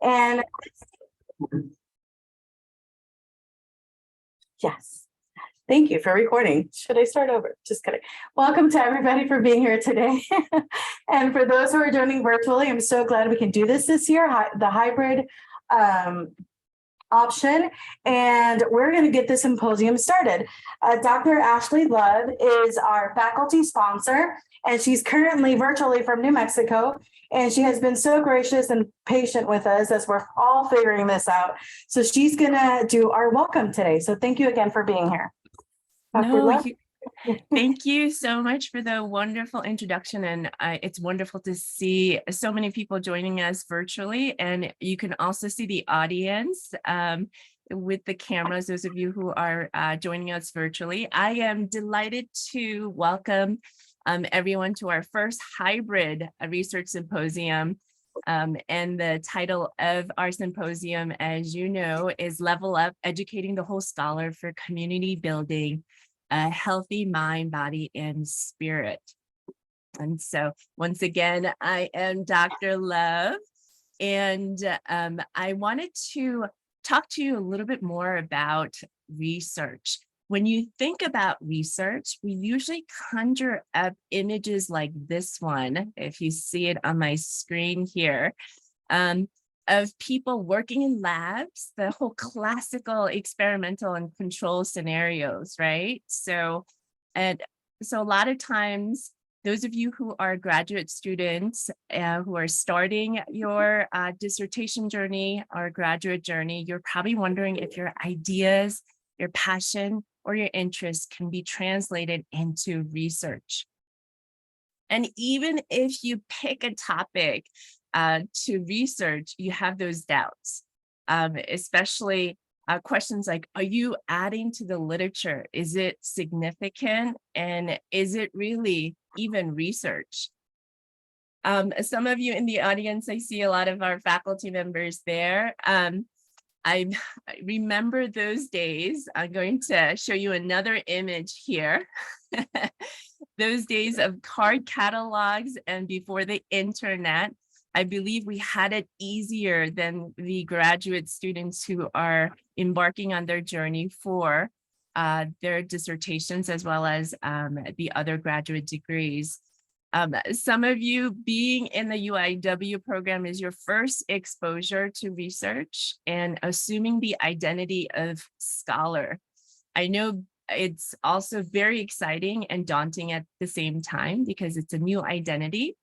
And yes, thank you for recording. Should I start over? Just kidding. Welcome to everybody for being here today. And for those who are joining virtually, I'm so glad we can do this year, the hybrid option, and we're going to get the symposium started. Dr. Ashley Love is our faculty sponsor, and she's currently virtually from New Mexico, and she has been so gracious and patient with us as we're all figuring this out. So she's going to do our welcome today. So thank you again for being here. Dr. Love? Thank you so much for the wonderful introduction, and it's wonderful to see so many people joining us virtually, and you can also see the audience with the cameras, those of you who are joining us virtually. I am delighted to welcome everyone to our first hybrid research symposium, and the title of our symposium, as you know, is Level Up: Educating the Whole Scholar for Community Building, a Healthy Mind, Body, and Spirit. And so once again, I am Dr. Love, and I wanted to talk to you a little bit more about research. When you think about research, we usually conjure up images like this one, if you see it on my screen here, of people working in labs, the whole classical experimental and control scenarios, right? So a lot of times, those of you who are graduate students who are starting your dissertation journey or graduate journey, you're probably wondering if your ideas, your passion, or your interests can be translated into research. And even if you pick a topic to research, you have those doubts, especially questions like, are you adding to the literature? Is it significant? And is it really even research? Some of you in the audience, I see a lot of our faculty members there. I remember those days. I'm going to show you another image here. Those days of card catalogs and before the internet. I believe we had it easier than the graduate students who are embarking on their journey for their dissertations, as well as the other graduate degrees. Some of you being in the UIW program is your first exposure to research and assuming the identity of scholar. I know it's also very exciting and daunting at the same time because it's a new identity.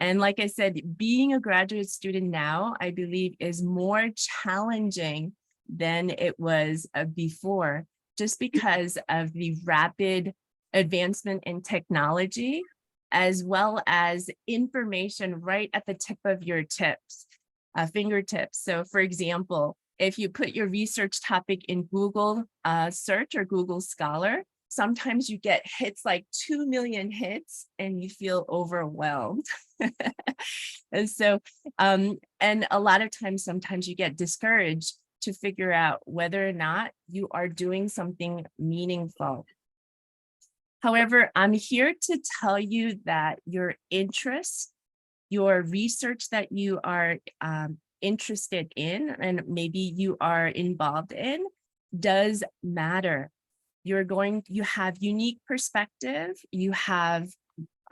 And like I said, being a graduate student now, I believe, is more challenging than it was before, just because of the rapid advancement in technology, as well as information right at the tip of your fingertips. So for example, if you put your research topic in Google search or Google Scholar, sometimes you get hits like 2 million hits and you feel overwhelmed. And so, and a lot of times, sometimes you get discouraged to figure out whether or not you are doing something meaningful. However, I'm here to tell you that your interests, your research that you are interested in, and maybe you are involved in, does matter. You have unique perspective, you have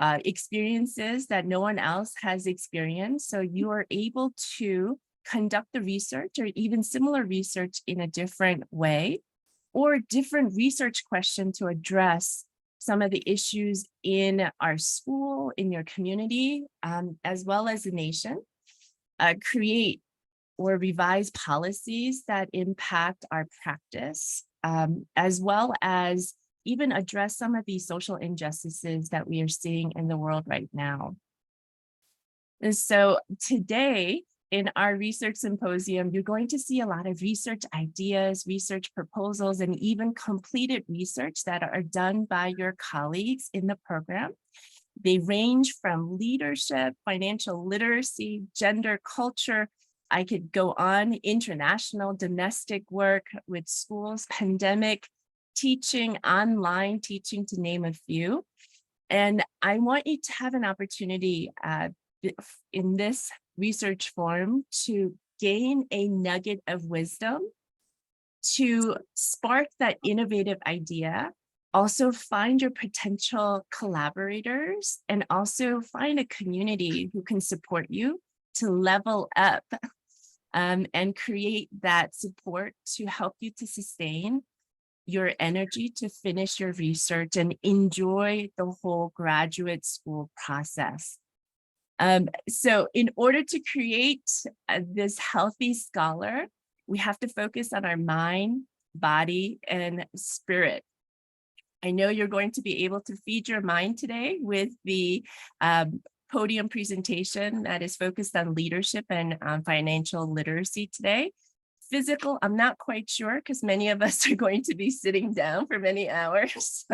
experiences that no one else has experienced. So you are able to conduct the research or even similar research in a different way, or different research question to address some of the issues in our school, in your community, as well as the nation. Create or revise policies that impact our practice, as well as even address some of these social injustices that we are seeing in the world right now. And so today, in our research symposium, you're going to see a lot of research ideas, research proposals, and even completed research that are done by your colleagues in the program. They range from leadership, financial literacy, gender, culture. I could go on, international, domestic work with schools, pandemic, teaching, online teaching, to name a few. And I want you to have an opportunity in this research forum to gain a nugget of wisdom, to spark that innovative idea, also find your potential collaborators, and also find a community who can support you to level up and create that support to help you to sustain your energy to finish your research and enjoy the whole graduate school process. So in order to create this healthy scholar, we have to focus on our mind, body, and spirit. I know you're going to be able to feed your mind today with the podium presentation that is focused on leadership and financial literacy today. Physical, I'm not quite sure because many of us are going to be sitting down for many hours.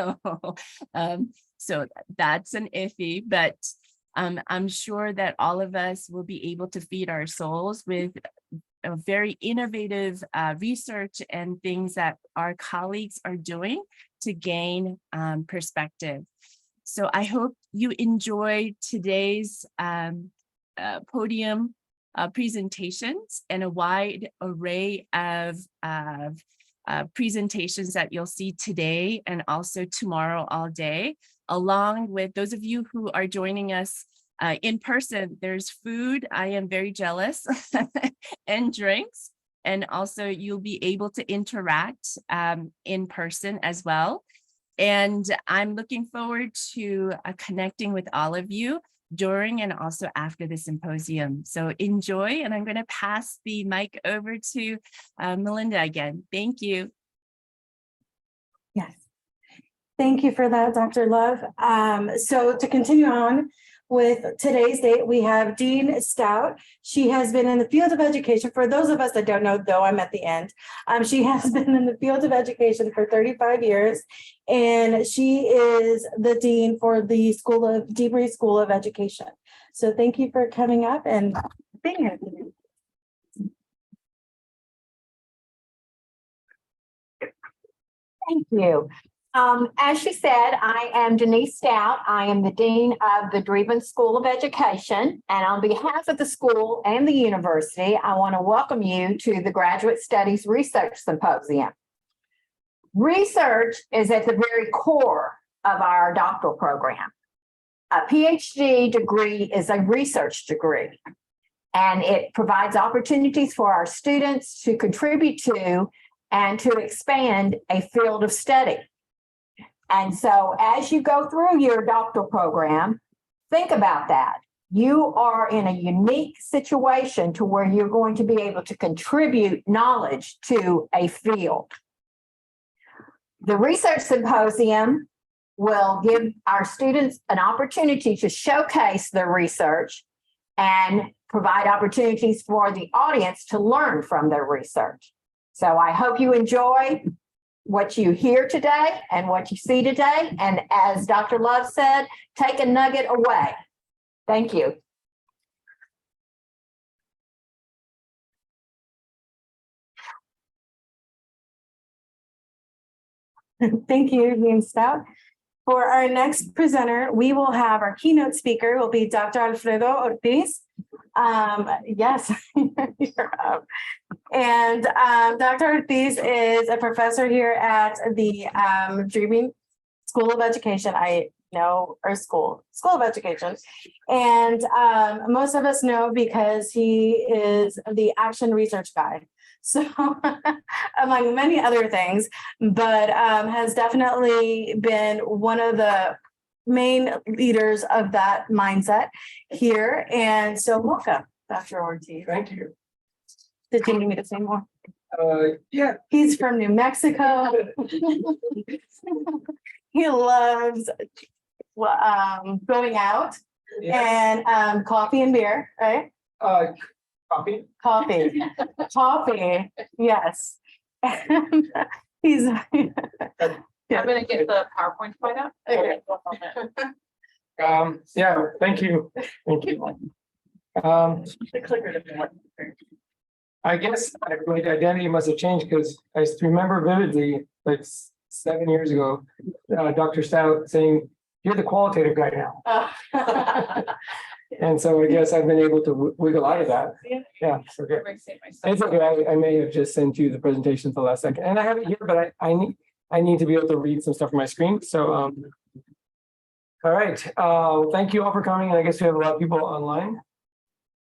So that's an iffy, but I'm sure that all of us will be able to feed our souls with a very innovative research and things that our colleagues are doing to gain perspective. So I hope you enjoy today's podium presentations and a wide array of presentations that you'll see today and also tomorrow all day, along with those of you who are joining us in person. There's food, I am very jealous, and drinks, and also you'll be able to interact in person as well. And I'm looking forward to connecting with all of you during and also after the symposium. So enjoy, and I'm going to pass the mic over to Melinda again. Thank you. Yes. Thank you for that, Dr. Love. So to continue on with today's date, we have Dean Stout. She has been in the field of education. For those of us that don't know, though I'm at the end, she has been in the field of education for 35 years, and she is the dean for the DeBrey School of Education. So thank you for coming up and being here today. Thank you. As she said, I am Denise Stout. I am the Dean of the Dreeben School of Education. And on behalf of the school and the university, I want to welcome you to the Graduate Studies Research Symposium. Research is at the very core of our doctoral program. A PhD degree is a research degree, and it provides opportunities for our students to contribute to and to expand a field of study. And so as you go through your doctoral program, think about that. You are in a unique situation to where you're going to be able to contribute knowledge to a field. The Research Symposium will give our students an opportunity to showcase their research and provide opportunities for the audience to learn from their research. So I hope you enjoy what you hear today and what you see today. And as Dr. Love said, take a nugget away. Thank you. Thank you, Dean Stout. For our next presenter, we will have our keynote speaker will be Dr. Alfredo Ortiz. Yes, you're up. And Dr. Ortiz is a professor here at the Dreeben School of Education. I know our school of education. And most of us know because he is the action research guide. So among many other things, but has definitely been one of the main leaders of that mindset here. And so welcome, Dr. Ortiz. Thank you. Did you need me to say more? Yeah. He's from New Mexico. He loves going out and coffee and beer, right? Coffee. Coffee. Yes. He's. I'm gonna get the PowerPoint slide up. Okay. Yeah, thank you. Thank you. I guess my identity must have changed because I remember vividly, like 7 years ago, Dr. Stout saying, "You're the qualitative guy now." And so I guess I've been able to wiggle out of that. Yeah. Yeah, it's okay. Everybody say my stuff. It's okay. I may have just sent you the presentation at the last second, and I have it here, but I need to be able to read some stuff from my screen. So, all right. Thank you all for coming. And I guess we have a lot of people online.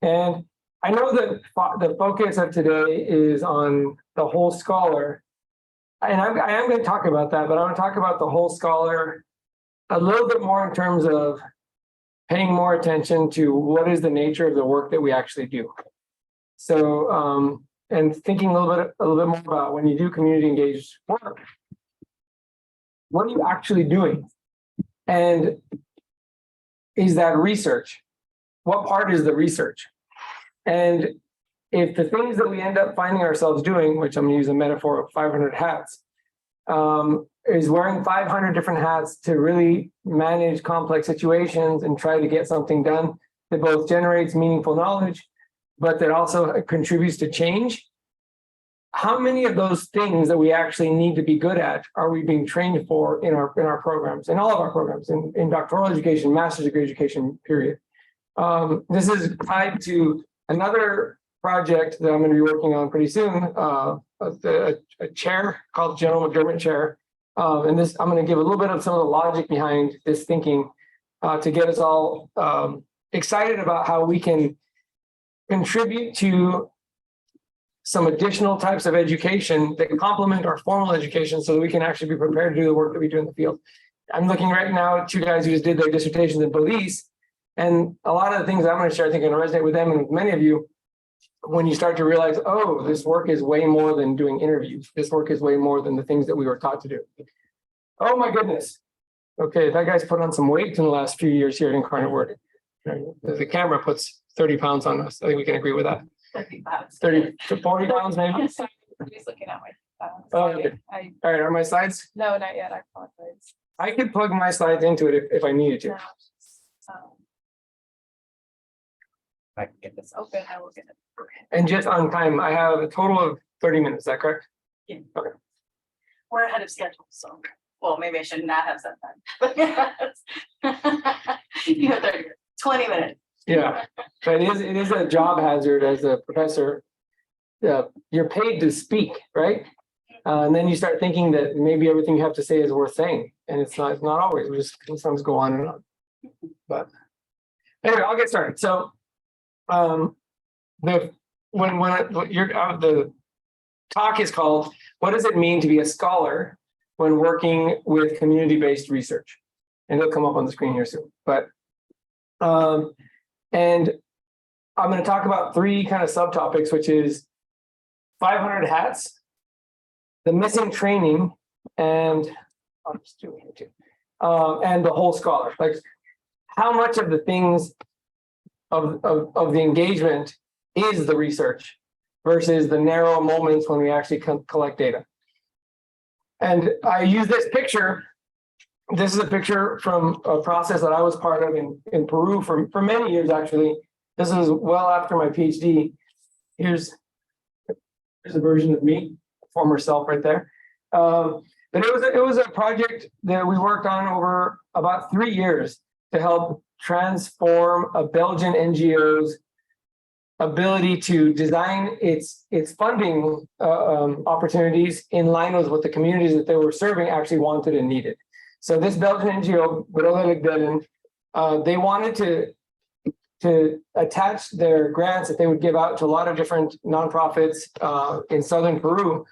And I know that the focus of today is on the whole scholar. And I am going to talk about that, but I want to talk about the whole scholar a little bit more in terms of paying more attention to what is the nature of the work that we actually do. So, and thinking a little bit more about when you do community engaged work, what are you actually doing? And is that research? What part is the research? And if the things that we end up finding ourselves doing, which I'm going to use a metaphor of 500 hats, is wearing 500 different hats to really manage complex situations and try to get something done that both generates meaningful knowledge, but that also contributes to change. How many of those things that we actually need to be good at are we being trained for in our programs, in all of our programs, in doctoral education, master's degree education, period. This is tied to another project that I'm going to be working on pretty soon, a chair called General McDermott Chair. And this, I'm going to give a little bit of some of the logic behind this thinking to get us all excited about how we can contribute to some additional types of education that complement our formal education so that we can actually be prepared to do the work that we do in the field. I'm looking right now at two guys who just did their dissertations in police. And a lot of the things I'm going to share, I think, are going to resonate with them and with many of you when you start to realize, oh, this work is way more than doing interviews. This work is way more than the things that we were taught to do. Oh, my goodness. Okay, that guy's put on some weight in the last few years here at Incarnate Word. The camera puts 30 pounds on us. I think we can agree with that. 30 pounds. 30 to 40 pounds, maybe. He's looking at my. Oh, okay. All right, are my slides? No, not yet. I apologize. I could plug my slides into it if I needed to. No, if I can get this open, I will get it. And just on time, I have a total of 30 minutes. Is that correct? We're ahead of schedule, so, well, maybe I should not have said that. You have 30 minutes, 20 minutes. Yeah, but it is a job hazard as a professor. You're paid to speak, right? And then you start thinking that maybe everything you have to say is worth saying, and it's not always. We just sometimes go on and on. But anyway, I'll get started. So, the talk is called "What Does It Mean to Be a Scholar When Working with Community-Based Research?" And it'll come up on the screen here soon. But and I'm going to talk about three kind of subtopics, which is 500 hats, the missing training, and I'll just do it here too, and the whole scholar. Like, how much of the things of the engagement is the research versus the narrow moments when we actually collect data. And I use this picture. This is a picture from a process that I was part of in Peru for many years, actually. This is well after my PhD. Here's a version of me, former self right there. But it was a project that we worked on over about 3 years to help transform a Belgian NGO's ability to design its funding opportunities in line with what the communities that they were serving actually wanted and needed. So this Belgian NGO, they wanted to attach their grants that they would give out to a lot of different nonprofits in southern Peru.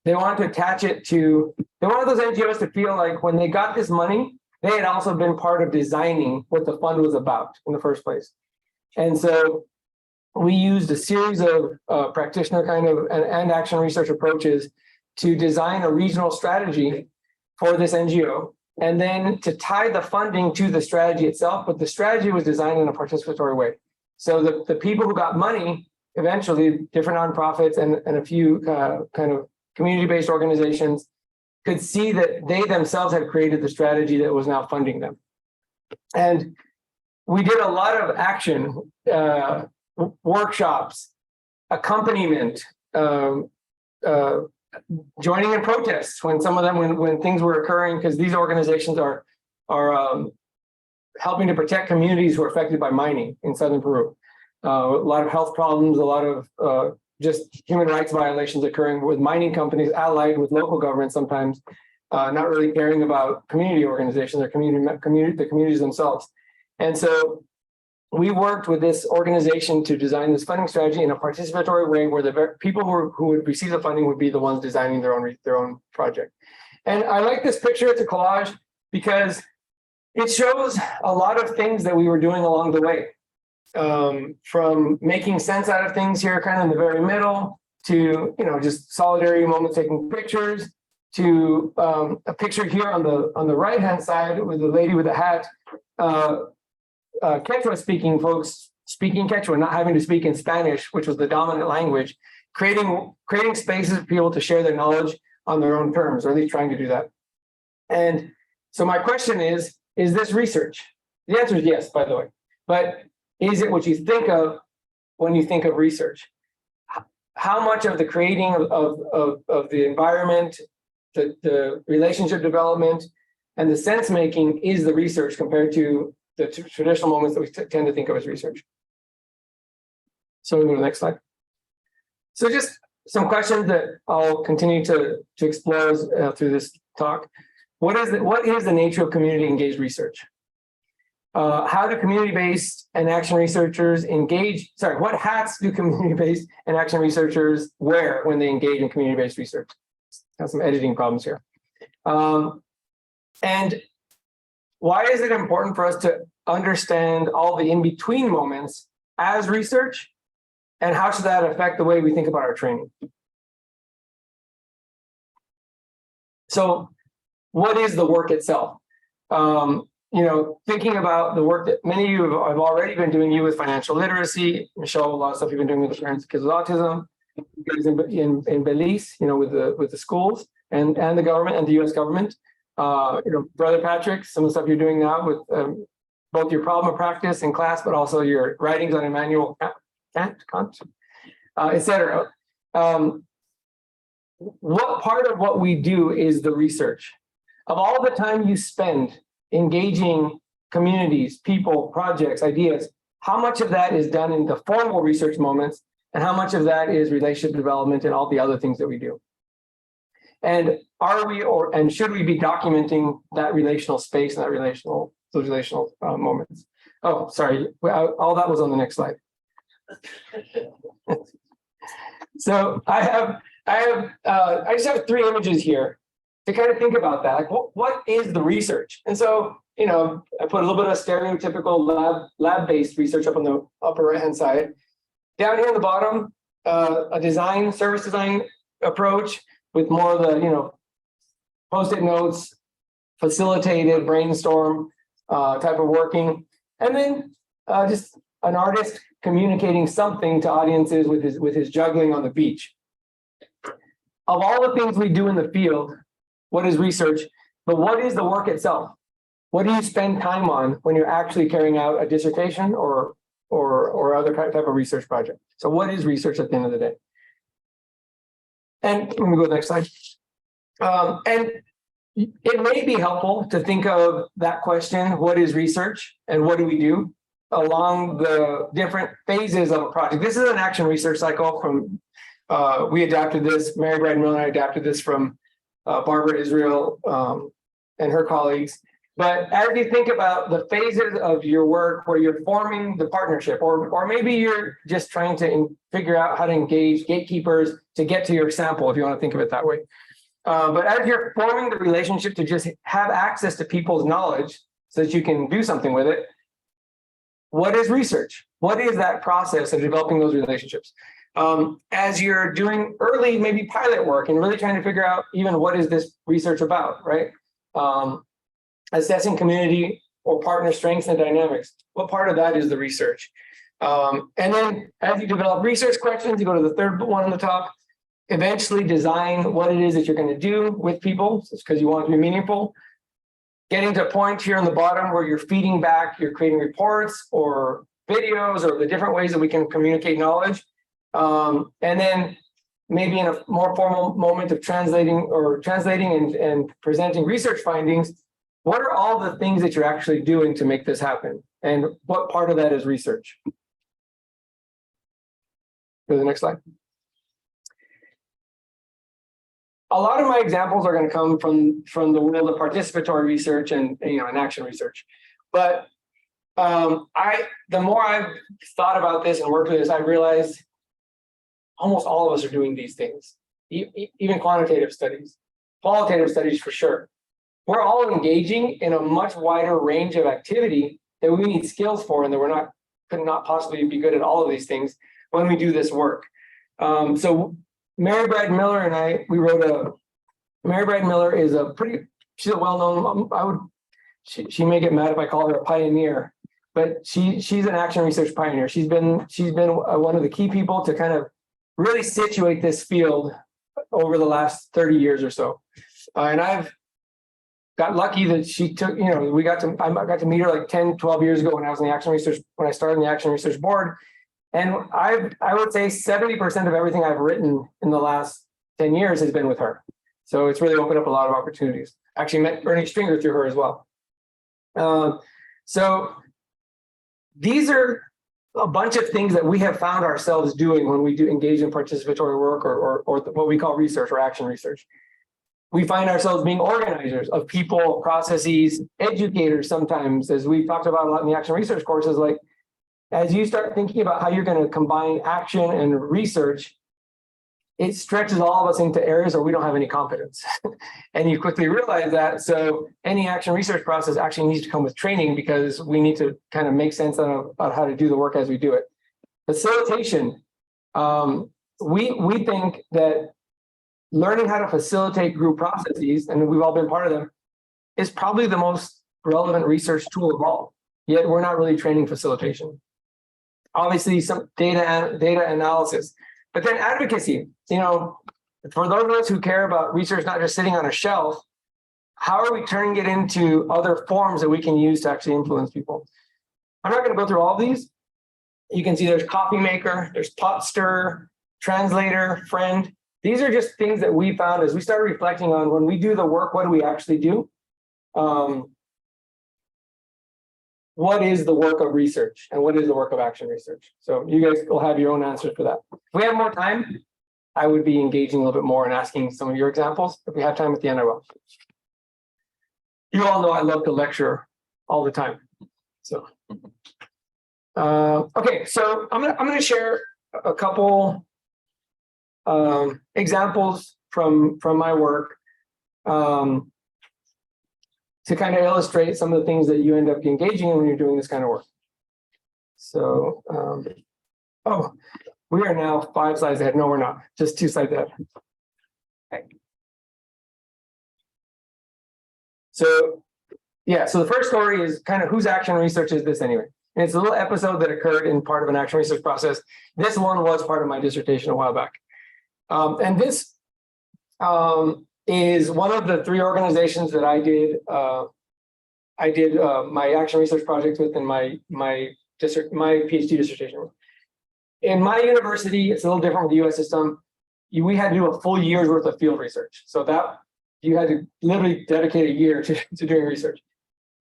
They wanted to attach it to, they wanted those NGOs to feel like when they got this money, they had also been part of designing what the fund was about in the first place. And so we used a series of practitioner kind of and action research approaches to design a regional strategy for this NGO, and then to tie the funding to the strategy itself, but the strategy was designed in a participatory way. So the people who got money, eventually different nonprofits and a few kind of community-based organizations, could see that they themselves had created the strategy that was now funding them. And we did a lot of action, workshops, accompaniment, joining in protests when some of them, when things were occurring, because these organizations are helping to protect communities who are affected by mining in southern Peru. A lot of health problems, a lot of just human rights violations occurring with mining companies allied with local governments sometimes, not really caring about community organizations or the communities themselves. And so we worked with this organization to design this funding strategy in a participatory way where the people who would receive the funding would be the ones designing their own project. And I like this picture, it's a collage, because it shows a lot of things that we were doing along the way. From making sense out of things here, kind of in the very middle, to just solidarity moments, taking pictures, to a picture here on the right hand side with the lady with the hat, Quechua speaking folks speaking Quechua, not having to speak in Spanish, which was the dominant language, creating spaces for people to share their knowledge on their own terms, or at least trying to do that. And so my question is this research? The answer is yes, by the way, but is it what you think of when you think of research? How much of the creating of the environment, the relationship development, and the sense making is the research compared to the traditional moments that we tend to think of as research? So we go to the next slide. So just some questions that I'll continue to explore through this talk. What is the nature of community engaged research? How do community-based and action researchers engage? Sorry, what hats do community-based and action researchers wear when they engage in community-based research? Have some editing problems here. And why is it important for us to understand all the in-between moments as research? And how should that affect the way we think about our training? So what is the work itself? Thinking about the work that many of you have already been doing, you with financial literacy, Michelle, a lot of stuff you've been doing with the parents of kids with autism, in Belize, with the schools and the government and the U.S. government. Brother Patrick, some of the stuff you're doing now with both your problem of practice in class, but also your writings on Immanuel Kant, etc. What part of what we do is the research? Of all the time you spend engaging communities, people, projects, ideas, how much of that is done in the formal research moments, and how much of that is relationship development and all the other things that we do? And should we be documenting that relational space and those relational moments? Oh, sorry, all that was on the next slide. So I just have 3 images here to kind of think about that. Like, what is the research? And so, I put a little bit of stereotypical lab-based research up on the upper right-hand side. Down here on the bottom, a service design approach with more of the, Post-it notes, facilitated brainstorm type of working. And then just an artist communicating something to audiences with his juggling on the beach. Of all the things we do in the field, what is research? But what is the work itself? What do you spend time on when you're actually carrying out a dissertation or other type of research project? So what is research at the end of the day? And let me go to the next slide. And it may be helpful to think of that question, what is research and what do we do, along the different phases of a project. This is an action research cycle from, we adapted this, Mary Brad Miller and I adapted this from Barbara Israel and her colleagues. But as you think about the phases of your work where you're forming the partnership, or maybe you're just trying to figure out how to engage gatekeepers to get to your sample, if you want to think of it that way. But as you're forming the relationship to just have access to people's knowledge so that you can do something with it, what is research? What is that process of developing those relationships? As you're doing early, maybe pilot work and really trying to figure out even what is this research about, right? Assessing community or partner strengths and dynamics. What part of that is the research? And then as you develop research questions, you go to the third one on the top, eventually design what it is that you're going to do with people because you want it to be meaningful. Getting to a point here on the bottom where you're feeding back, you're creating reports or videos or the different ways that we can communicate knowledge. And then maybe in a more formal moment of translating and presenting research findings, what are all the things that you're actually doing to make this happen? And what part of that is research? Go to the next slide. A lot of my examples are going to come from the world of participatory research and and action research. But the more I've thought about this and worked with this, I realized almost all of us are doing these things, even quantitative studies, qualitative studies for sure. We're all engaging in a much wider range of activity that we need skills for, and that could not possibly be good at all of these things when we do this work. So Mary Brad Miller and I, we wrote Mary Brad Miller is she's a well-known, she may get mad if I call her a pioneer, but she's an action research pioneer. She's been one of the key people to kind of really situate this field over the last 30 years or so. And I've got lucky that she took, I got to meet her like 10, 12 years ago when I was in the action research, when I started in the action research board. And I would say 70% of everything I've written in the last 10 years has been with her. So it's really opened up a lot of opportunities. Actually met Bernie Stringer through her as well. So these are a bunch of things that we have found ourselves doing when we do engage in participatory work or what we call research or action research. We find ourselves being organizers of people, processes, educators sometimes, as we've talked about a lot in the action research courses. Like, as you start thinking about how you're going to combine action and research, it stretches all of us into areas where we don't have any competence. And you quickly realize that. So any action research process actually needs to come with training, because we need to kind of make sense about how to do the work as we do it. Facilitation. We think that learning how to facilitate group processes, and we've all been part of them, is probably the most relevant research tool of all. Yet we're not really training facilitation. Obviously, some data analysis, but then advocacy. For those of us who care about research not just sitting on a shelf, how are we turning it into other forms that we can use to actually influence people? I'm not going to go through all of these. You can see there's coffee maker, there's pot stirrer, translator, friend. These are just things that we found as we started reflecting on, when we do the work, what do we actually do? What is the work of research and what is the work of action research? So you guys will have your own answers for that. If we have more time, I would be engaging a little bit more and asking some of your examples. If we have time at the end, I will. You all know I love to lecture all the time. So, okay, so I'm gonna share a couple examples from my work to kind of illustrate some of the things that you end up engaging in when you're doing this kind of work. So, we are now 5 slides ahead. No, we're not. Just 2 slides ahead. Okay. So, yeah. So the first story is kind of whose action research is this anyway? And it's a little episode that occurred in part of an action research process. This one was part of my dissertation a while back. And this is one of the 3 organizations that I did my action research project with in my PhD dissertation with. In my university, it's a little different with the US system. We had to do a full year's worth of field research. So that you had to literally dedicate a year to doing research.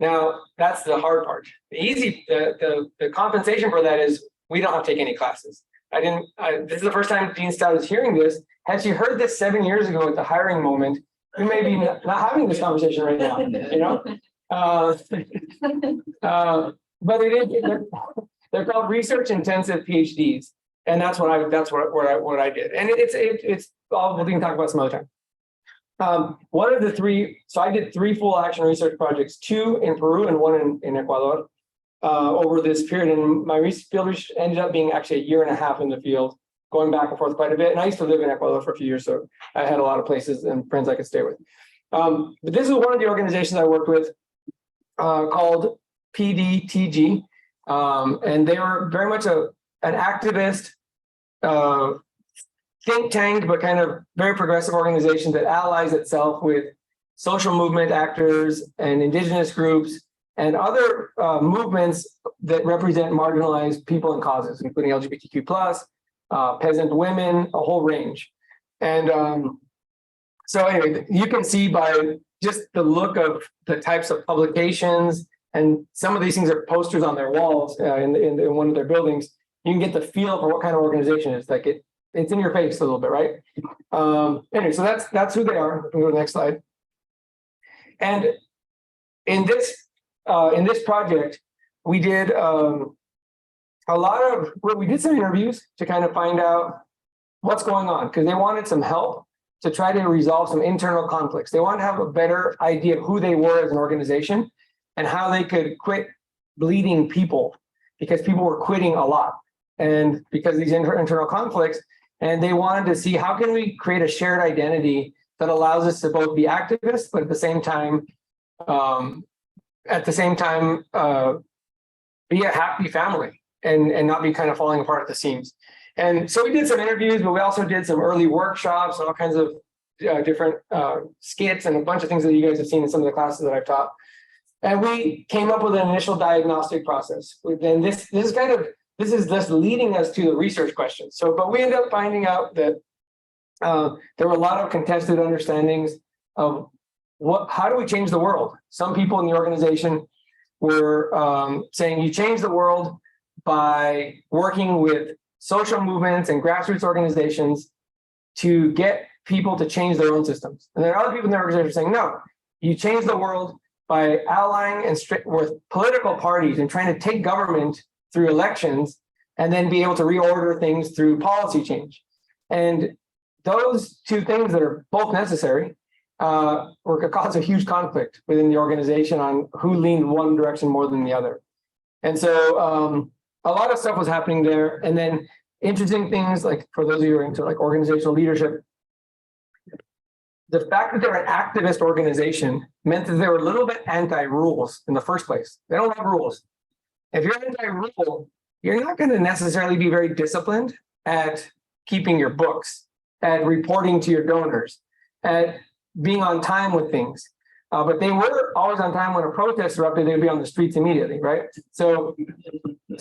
Now, that's the hard part. The compensation for that is we don't have to take any classes. This is the first time Dean Stout is hearing this. Had she heard this 7 years ago at the hiring moment, we may be not having this conversation right now, but they're called research intensive PhDs. And that's what I did. And it's all, we can talk about some other time. One of the 3, so I did 3 full action research projects, 2 in Peru and 1 in Ecuador over this period. And my field research ended up being actually 1.5 years in the field, going back and forth quite a bit. And I used to live in Ecuador for a few years, so I had a lot of places and friends I could stay with. But this is one of the organizations I worked with called PDTG. And they were very much an activist think tank, but kind of very progressive organization that allies itself with social movement actors and indigenous groups and other movements that represent marginalized people and causes, including LGBTQ+, peasant women, a whole range. And so anyway, you can see by just the look of the types of publications, and some of these things are posters on their walls in one of their buildings. You can get the feel for what kind of organization it is. Like it's in your face a little bit, right? Anyway, so that's who they are. We can go to the next slide. And in this project, we did we did some interviews to kind of find out what's going on, because they wanted some help to try to resolve some internal conflicts. They wanted to have a better idea of who they were as an organization and how they could quit bleeding people, because people were quitting a lot. And because of these internal conflicts, and they wanted to see how can we create a shared identity that allows us to both be activists, but at the same time, be a happy family and not be kind of falling apart at the seams. And so we did some interviews, but we also did some early workshops and all kinds of different skits and a bunch of things that you guys have seen in some of the classes that I've taught. And we came up with an initial diagnostic process. And this is just leading us to the research questions. So, but we ended up finding out that there were a lot of contested understandings of how do we change the world? Some people in the organization were saying you change the world by working with social movements and grassroots organizations to get people to change their own systems. And there are other people in the organization saying, no, you change the world by allying with political parties and trying to take government through elections and then be able to reorder things through policy change. And those two things that are both necessary were cause a huge conflict within the organization on who leaned one direction more than the other. And so a lot of stuff was happening there. And then interesting things, like for those of you who are into like organizational leadership, the fact that they're an activist organization meant that they were a little bit anti-rules in the first place. They don't have rules. If you're anti-rule, you're not going to necessarily be very disciplined at keeping your books, at reporting to your donors, at being on time with things. But they were always on time. When a protest erupted, they'd be on the streets immediately, right? So who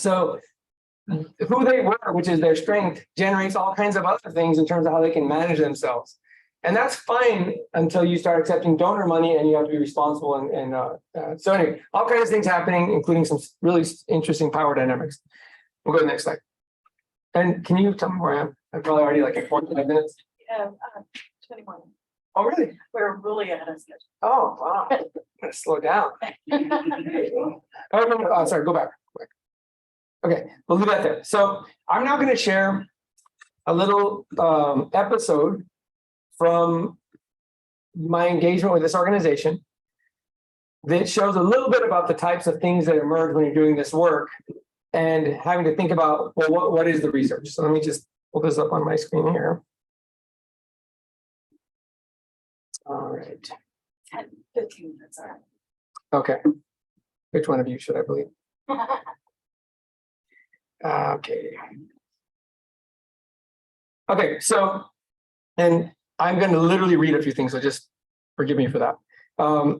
they were, which is their strength, generates all kinds of other things in terms of how they can manage themselves. And that's fine until you start accepting donor money and you have to be responsible. So anyway, all kinds of things happening, including some really interesting power dynamics. We'll go to the next slide. And can you tell me where I am? I'm probably already like at 45 minutes. 21. Oh, really? We're really ahead of schedule. Oh, wow. I'm gonna slow down. Oh, no, sorry, go back. Okay, we'll leave that there. So I'm now going to share a little episode from my engagement with this organization that shows a little bit about the types of things that emerge when you're doing this work and having to think about, well, what is the research? So let me just pull this up on my screen here. All right. 10, 15 minutes. All right. Okay. Which one of you should I believe? Okay. Okay, so, and I'm going to literally read a few things, so just forgive me for that. To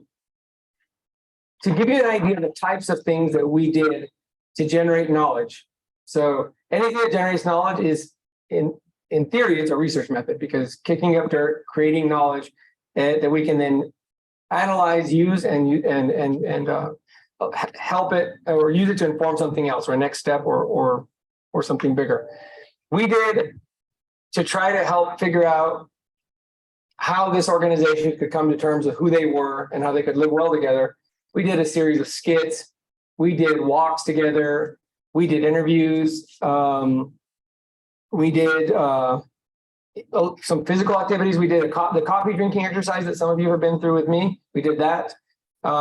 give you an idea of the types of things that we did to generate knowledge. So anything that generates knowledge is, in theory, it's a research method, because kicking up dirt, creating knowledge that we can then analyze, use, and help it or use it to inform something else or a next step or something bigger. We did to try to help figure out how this organization could come to terms with who they were and how they could live well together. We did a series of skits. We did walks together. We did interviews. We did some physical activities. We did the coffee drinking exercise that some of you have been through with me. We did that.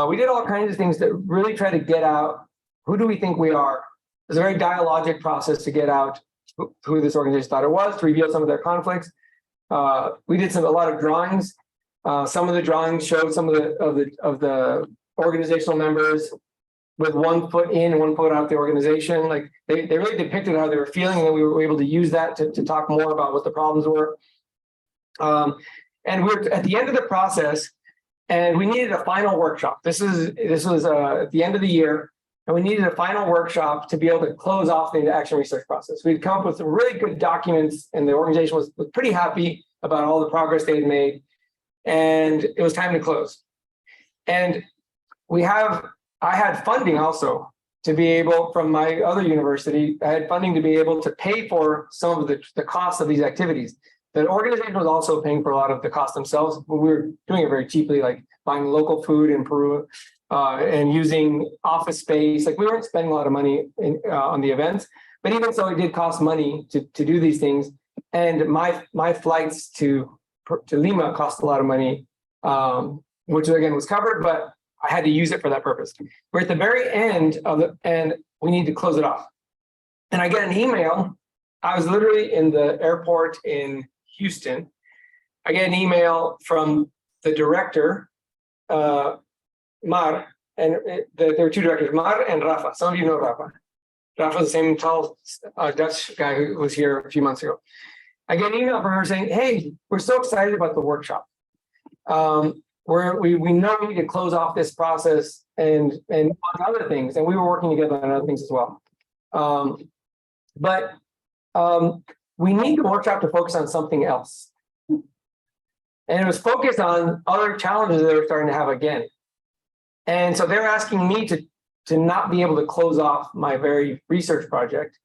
We did all kinds of things that really try to get out, who do we think we are? It was a very dialogic process to get out who this organization thought it was, to reveal some of their conflicts. We did a lot of drawings. Some of the drawings showed some of the organizational members with one foot in and one foot out the organization. Like they really depicted how they were feeling, and then we were able to use that to talk more about what the problems were. And we're at the end of the process, and we needed a final workshop. This was at the end of the year, and we needed a final workshop to be able to close off the action research process. We'd come up with some really good documents, and the organization was pretty happy about all the progress they had made, and it was time to close. And I had funding also to be able, from my other university, I had funding to be able to pay for some of the costs of these activities. The organization was also paying for a lot of the cost themselves, but we were doing it very cheaply, like buying local food in Peru and using office space. Like we weren't spending a lot of money on the events, but even so, it did cost money to do these things. And my flights to Lima cost a lot of money, which again was covered, but I had to use it for that purpose. We're at the very end of it, and we need to close it off. And I get an email. I was literally in the airport in Houston. I get an email from the director, Mar, and there were two directors, Mar and Rafa. Some of you know Rafa. Rafa is the same tall Dutch guy who was here a few months ago. I get an email from her saying, "Hey, we're so excited about the workshop. We know we need to close off this process and on other things, and we were working together on other things as well. But we need the workshop to focus on something else." And it was focused on other challenges that they were starting to have again. And so they're asking me to not be able to close off my very research project,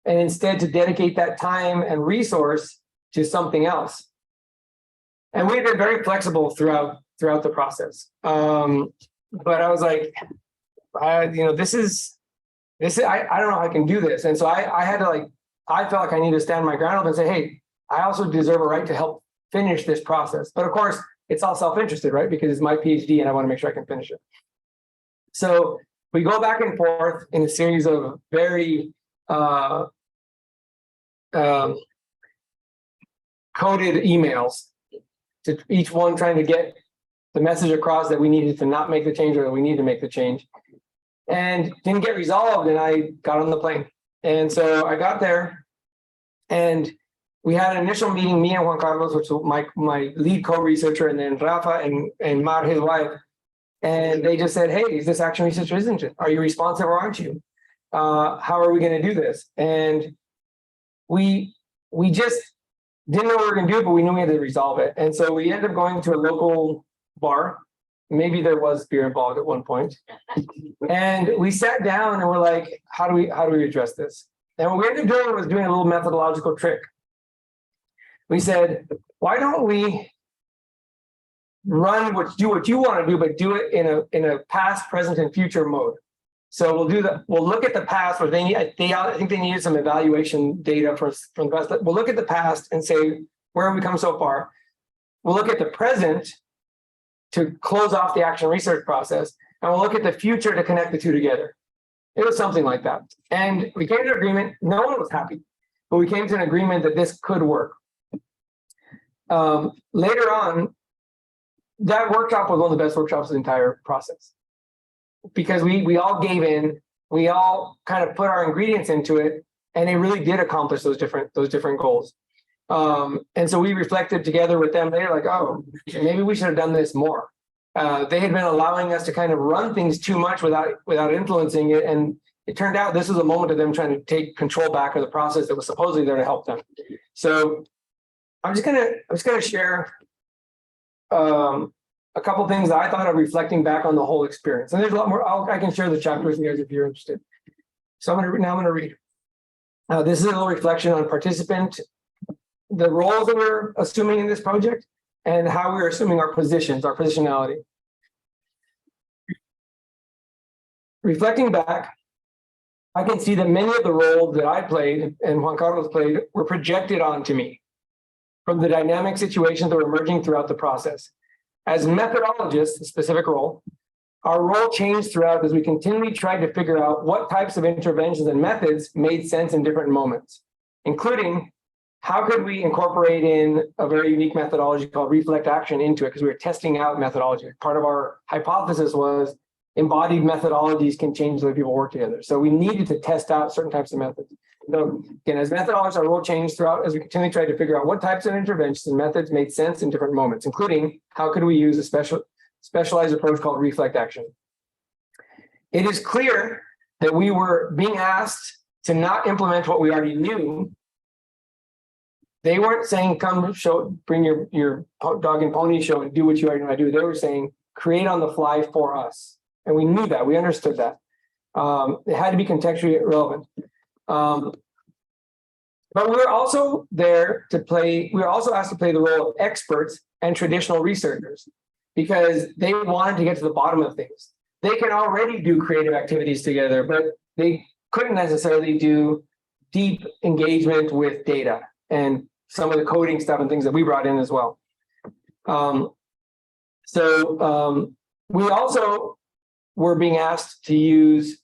and instead to dedicate that time and resource to something else. And we've been very flexible throughout the process. But I was like, I don't know how I can do this. And so I had to I felt like I needed to stand my ground up and say, hey, I also deserve a right to help finish this process. But of course, it's all self-interested, right? Because it's my PhD and I want to make sure I can finish it. So we go back and forth in a series of very coded emails to each one trying to get the message across that we needed to not make the change or that we need to make the change, and didn't get resolved. And I got on the plane. And so I got there and we had an initial meeting, me and Juan Carlos, which was my lead co-researcher, and then Rafa and Mar, his wife. And they just said, hey, is this action research or isn't it? Are you responsive or aren't you? How are we going to do this? And we just didn't know what we were going to do, but we knew we had to resolve it. And so we ended up going to a local bar. Maybe there was beer involved at one point. And we sat down and we're like, how do we address this? And what we ended up doing was doing a little methodological trick. We said, why don't we do what you want to do, but do it in a past, present, and future mode. So we'll look at the past where I think they needed some evaluation data from the past. We'll look at the past and say, where have we come so far? We'll look at the present to close off the action research process, and we'll look at the future to connect the two together. It was something like that. And we came to an agreement. No one was happy, but we came to an agreement that this could work. Later on, that workshop was one of the best workshops of the entire process, because we all gave in, we all kind of put our ingredients into it, and it really did accomplish those different goals. And so we reflected together with them. They're like, oh, maybe we should have done this more. They had been allowing us to kind of run things too much without influencing it. And it turned out this was a moment of them trying to take control back of the process that was supposedly there to help them. So I'm just gonna share a couple things that I thought of reflecting back on the whole experience. And there's a lot more. I can share the chapters with you guys if you're interested. So I'm gonna read. This is a little reflection on participant, the roles that we're assuming in this project, and how we're assuming our positions, our positionality. Reflecting back, I can see that many of the roles that I played and Juan Carlos played were projected onto me from the dynamic situations that were emerging throughout the process. As methodologists, a specific role, our role changed throughout as we continually tried to figure out what types of interventions and methods made sense in different moments, including how could we incorporate in a very unique methodology called reflect action into it, because we were testing out methodology. Part of our hypothesis was embodied methodologies can change the way people work together. So we needed to test out certain types of methods. So again, as methodologists, our role changed throughout as we continually tried to figure out what types of interventions and methods made sense in different moments, including how could we use a specialized approach called reflect action. It is clear that we were being asked to not implement what we already knew. They weren't saying, come bring your dog and pony show and do what you already know how to do. They were saying, create on the fly for us. And we knew that, we understood that. It had to be contextually relevant. But we were also there to play, we were also asked to play the role of experts and traditional researchers because they wanted to get to the bottom of things. They can already do creative activities together, but they couldn't necessarily do deep engagement with data and some of the coding stuff and things that we brought in as well. We also were being asked to use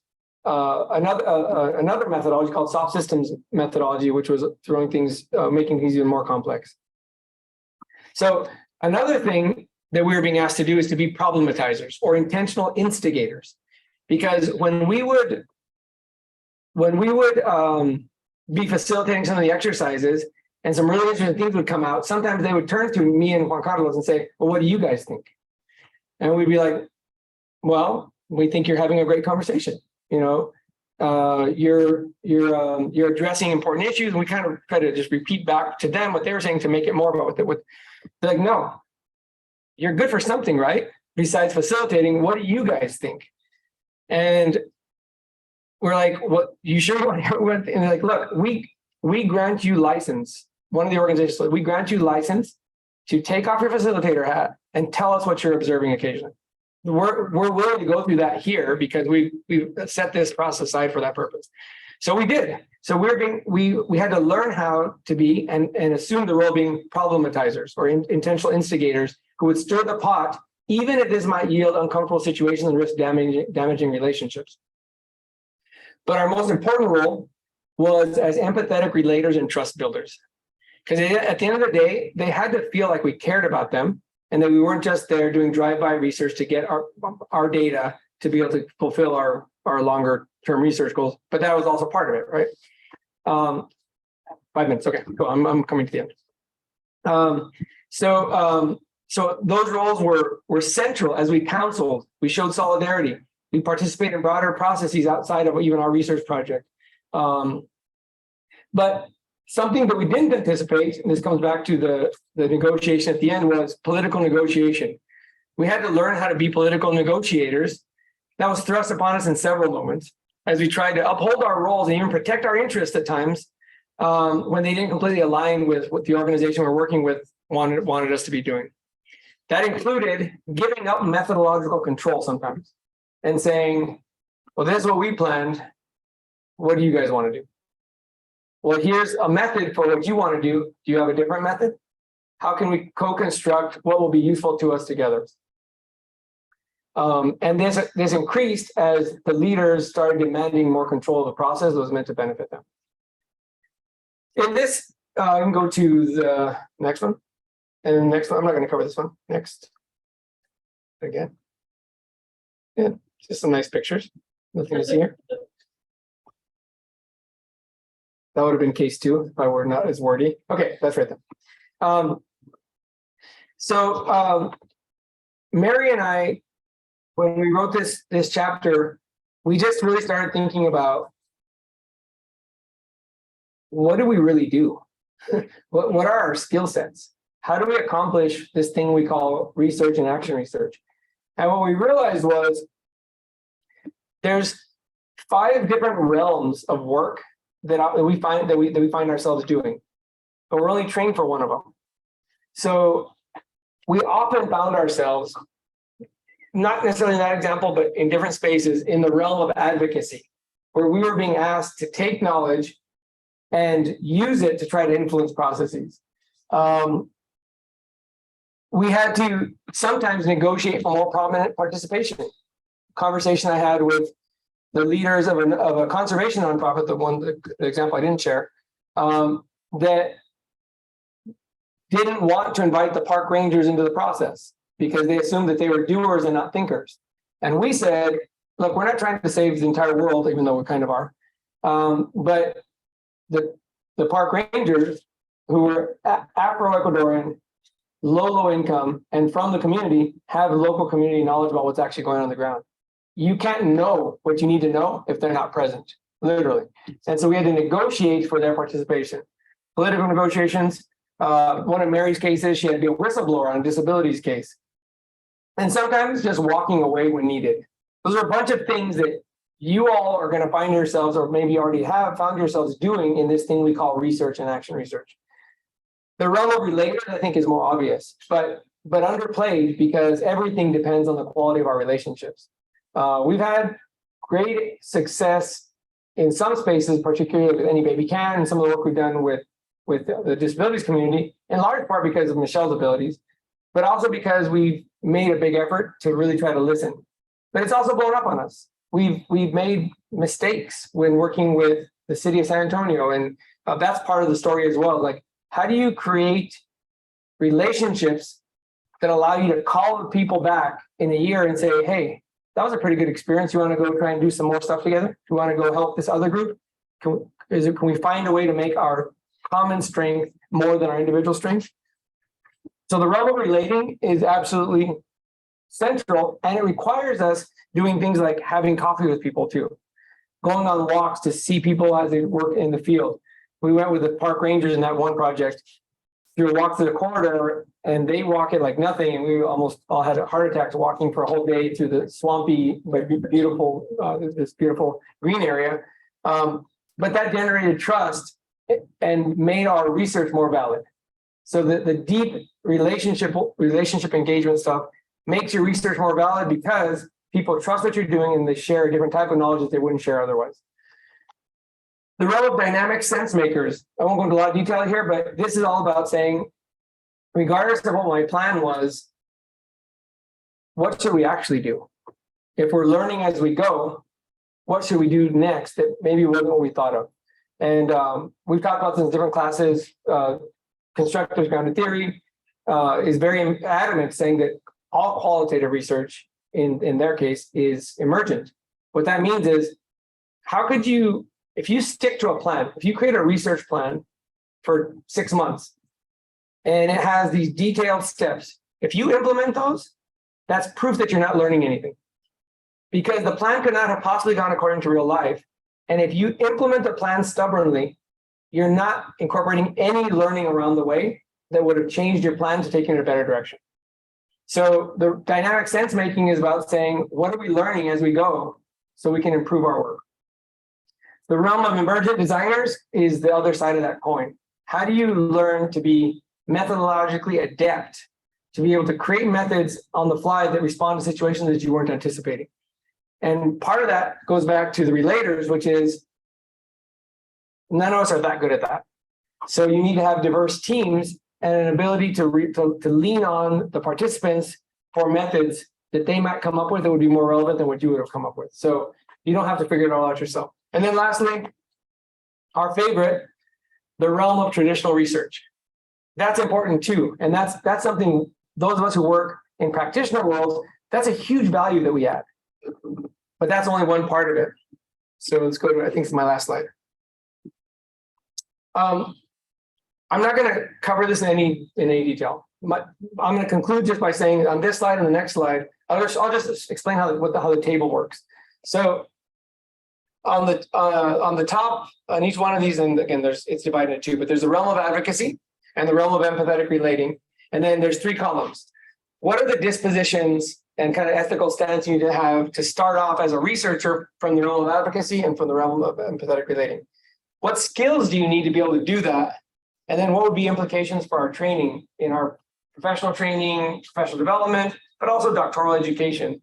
another methodology called soft systems methodology, which was throwing things, making things even more complex. So another thing that we were being asked to do is to be problematizers or intentional instigators, because when we would be facilitating some of the exercises and some really interesting things would come out, sometimes they would turn to me and Juan Carlos and say, well, what do you guys think? And we'd be like, well, we think you're having a great conversation. You know, you're addressing important issues. And we kind of try to just repeat back to them what they were saying to make it more about what they're like, no, you're good for something, right? Besides facilitating, what do you guys think? And we're like, what, you sure want to, and they're like, look, we grant you license. One of the organizations, we grant you license to take off your facilitator hat and tell us what you're observing occasionally. We're willing to go through that here because we've set this process aside for that purpose. So we did. So we had to learn how to be and assume the role of being problematizers or intentional instigators who would stir the pot, even if this might yield uncomfortable situations and risk damaging relationships. But our most important role was as empathetic relators and trust builders. Because at the end of the day, they had to feel like we cared about them and that we weren't just there doing drive-by research to get our data to be able to fulfill our longer term research goals. But that was also part of it, right? 5 minutes, okay, cool, I'm coming to the end. So those roles were central as we counseled, we showed solidarity, we participated in broader processes outside of even our research project. But something that we didn't anticipate, and this comes back to the negotiation at the end, was political negotiation. We had to learn how to be political negotiators. That was thrust upon us in several moments as we tried to uphold our roles and even protect our interests at times when they didn't completely align with what the organization we're working with wanted us to be doing. That included giving up methodological control sometimes and saying, well, this is what we planned. What do you guys want to do? Well, here's a method for what you want to do. Do you have a different method? How can we co-construct what will be useful to us together? And this increased as the leaders started demanding more control of the process that was meant to benefit them. In this, I can go to the next one. And the next one, I'm not going to cover this one. Next. Again. Yeah, just some nice pictures. Nothing to see here. That would have been case 2 if I were not as wordy. Okay, that's right then. Mary and I, when we wrote this chapter, we just really started thinking about what do we really do? What are our skill sets? How do we accomplish this thing we call research and action research? And what we realized was there's 5 different realms of work that we find ourselves doing, but we're only trained for one of them. So we often found ourselves, not necessarily in that example, but in different spaces in the realm of advocacy, where we were being asked to take knowledge and use it to try to influence processes. We had to sometimes negotiate for more prominent participation. Conversation I had with the leaders of a conservation nonprofit, the example I didn't share, that didn't want to invite the park rangers into the process because they assumed that they were doers and not thinkers. And we said, look, we're not trying to save the entire world, even though we kind of are. But the park rangers who were Afro-Ecuadorian, low income, and from the community have local community knowledge about what's actually going on the ground. You can't know what you need to know if they're not present, literally. And so we had to negotiate for their participation. Political negotiations, one of Mary's cases, she had to be a whistleblower on a disabilities case. And sometimes just walking away when needed. Those are a bunch of things that you all are going to find yourselves, or maybe already have found yourselves doing in this thing we call research and action research. The realm of relators, I think, is more obvious, but underplayed because everything depends on the quality of our relationships. We've had great success in some spaces, particularly with Any Baby Can, and some of the work we've done with the disabilities community, in large part because of Michelle's abilities, but also because we've made a big effort to really try to listen. But it's also blown up on us. We've made mistakes when working with the city of San Antonio, and that's part of the story as well. Like, how do you create relationships that allow you to call the people back in a year and say, hey, that was a pretty good experience. You want to go try and do some more stuff together? You want to go help this other group? Can we find a way to make our common strength more than our individual strength? So the realm of relating is absolutely central, and it requires us doing things like having coffee with people too, going on walks to see people as they work in the field. We went with the park rangers in that one project through a walk through the corridor, and they walk it like nothing, and we almost all had heart attacks walking for a whole day through the swampy but beautiful this beautiful green area. But that generated trust and made our research more valid. So the deep relationship engagement stuff makes your research more valid because people trust what you're doing and they share a different type of knowledge that they wouldn't share otherwise. The role of dynamic sense makers, I won't go into a lot of detail here, but this is all about saying, regardless of what my plan was, what should we actually do? If we're learning as we go, what should we do next that maybe wasn't what we thought of? And we've talked about this in different classes. Constructive grounded theory is very adamant, saying that all qualitative research in their case is emergent. What that means is, how could you, if you stick to a plan, if you create a research plan for 6 months and it has these detailed steps, if you implement those, that's proof that you're not learning anything, because the plan could not have possibly gone according to real life. And if you implement the plan stubbornly, you're not incorporating any learning around the way that would have changed your plan to take you in a better direction. So the dynamic sense making is about saying, what are we learning as we go so we can improve our work? The realm of emergent designers is the other side of that coin. How do you learn to be methodologically adept, to be able to create methods on the fly that respond to situations that you weren't anticipating? And part of that goes back to the relators, which is none of us are that good at that. So you need to have diverse teams and an ability to lean on the participants for methods that they might come up with that would be more relevant than what you would have come up with. So you don't have to figure it all out yourself. And then lastly, our favorite, the realm of traditional research. That's important too. And that's something, those of us who work in practitioner worlds, that's a huge value that we add. But that's only one part of it. So let's go to, I think it's my last slide. I'm not going to cover this in any detail. I'm going to conclude just by saying on this slide and the next slide, I'll just explain how the table works. So on the top, on each one of these, and again, it's divided into two, but there's the realm of advocacy and the realm of empathetic relating. And then there's 3 columns. What are the dispositions and kind of ethical stance you need to have to start off as a researcher from the realm of advocacy and from the realm of empathetic relating? What skills do you need to be able to do that? And then what would be implications for our training in our professional training, professional development, but also doctoral education?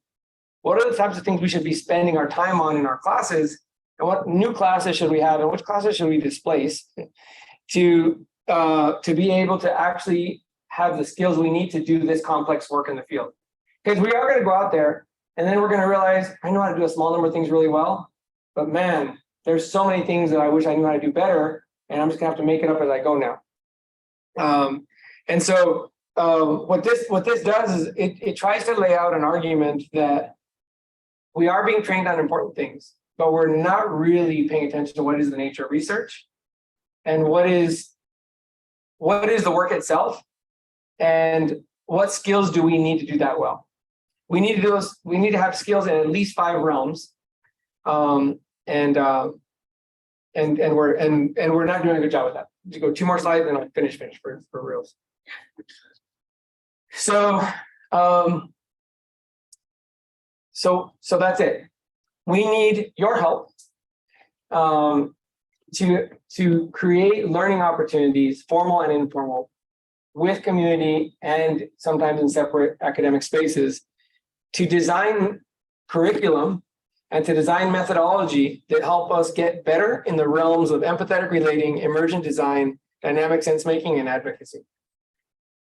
What are the types of things we should be spending our time on in our classes? And what new classes should we have? And which classes should we displace to be able to actually have the skills we need to do this complex work in the field? Because we are going to go out there and then we're going to realize, I know how to do a small number of things really well, but man, there's so many things that I wish I knew how to do better, and I'm just going to have to make it up as I go now. And so what this does is it tries to lay out an argument that we are being trained on important things, but we're not really paying attention to what is the nature of research and what is the work itself, and what skills do we need to do that well. We need to have skills in at least 5 realms. And we're not doing a good job with that. To go 2 more slides, and I'll finish for reals. So So that's it. We need your help to create learning opportunities, formal and informal, with community and sometimes in separate academic spaces, to design curriculum and to design methodology that help us get better in the realms of empathetic relating, emergent design, dynamic sense making, and advocacy.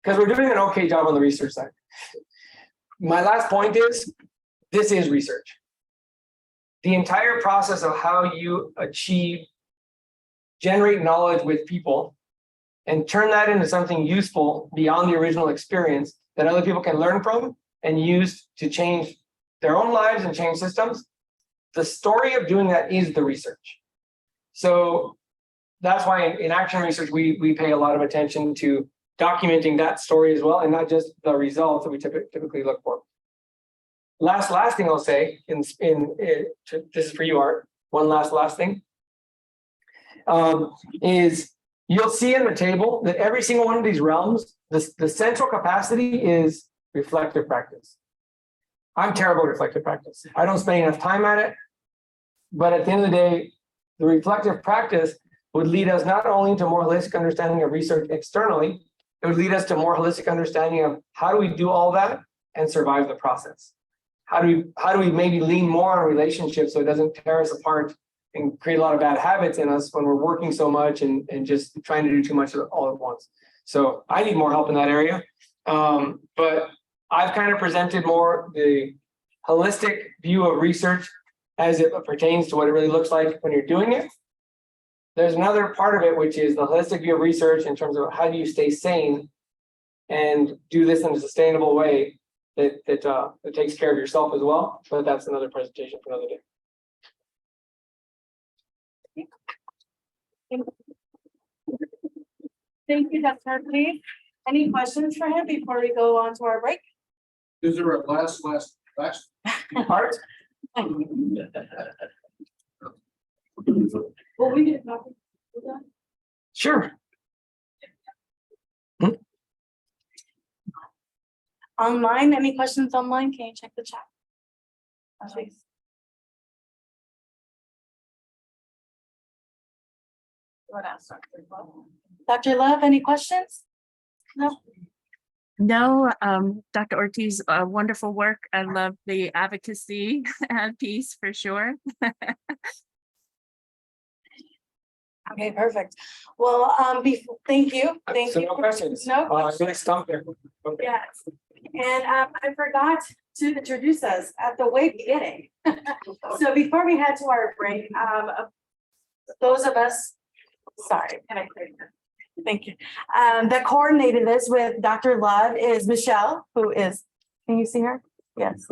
Because we're doing an okay job on the research side. My last point is, this is research. The entire process of how you generate knowledge with people and turn that into something useful beyond the original experience that other people can learn from and use to change their own lives and change systems. The story of doing that is the research. So that's why in action research, we pay a lot of attention to documenting that story as well, and not just the results that we typically look for. Last thing I'll say, this is for you, Art. One last thing is you'll see in the table that every single one of these realms, the central capacity is reflective practice. I'm terrible at reflective practice. I don't spend enough time at it, but at the end of the day, the reflective practice would lead us not only to more holistic understanding of research externally, it would lead us to more holistic understanding of how do we do all that and survive the process. How do we maybe lean more on relationships so it doesn't tear us apart and create a lot of bad habits in us when we're working so much and just trying to do too much all at once. So I need more help in that area. But I've kind of presented more the holistic view of research as it pertains to what it really looks like when you're doing it. There's another part of it, which is the holistic view of research in terms of how do you stay sane and do this in a sustainable way that takes care of yourself as well. But that's another presentation for another day. Thank you, Dr. Lee. Any questions for him before we go on to our break? Is there a last Art? Well, we did not. Sure. Online, any questions online? Can you check the chat? Please. What else? Dr. Love, any questions? No. No, Dr. Ortiz, wonderful work. I love the advocacy piece for sure. Okay, perfect. Well, thank you. Thank So you. no questions. No I'm questions. gonna stop there. Okay. Yes. And I forgot to introduce us at the way beginning. So before we head to our break, those of us, sorry, can I create that? Thank you. That coordinated this with Dr. Love is Michelle, who is, can you see her? Yes.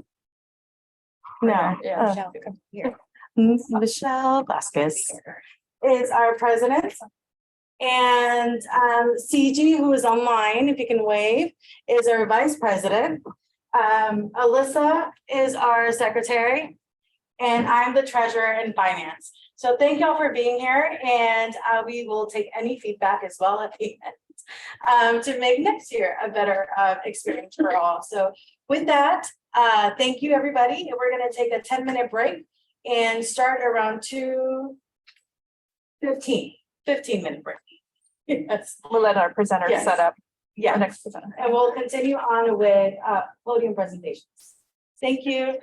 No. Yeah, Michelle, come here. Michelle Vasquez is our president. And CG, who is online, if you can wave, is our vice president. Alyssa is our secretary, and I'm the treasurer and finance. So thank y'all for being here, and we will take any feedback as well at the end to make next year a better experience for all. So with that, thank you, everybody. We're going to take a 10-minute break and start around 15-minute break. Yes. We'll let our presenters Yes. set up the Yeah, next presenter. and we'll continue on with podium presentations. Thank you.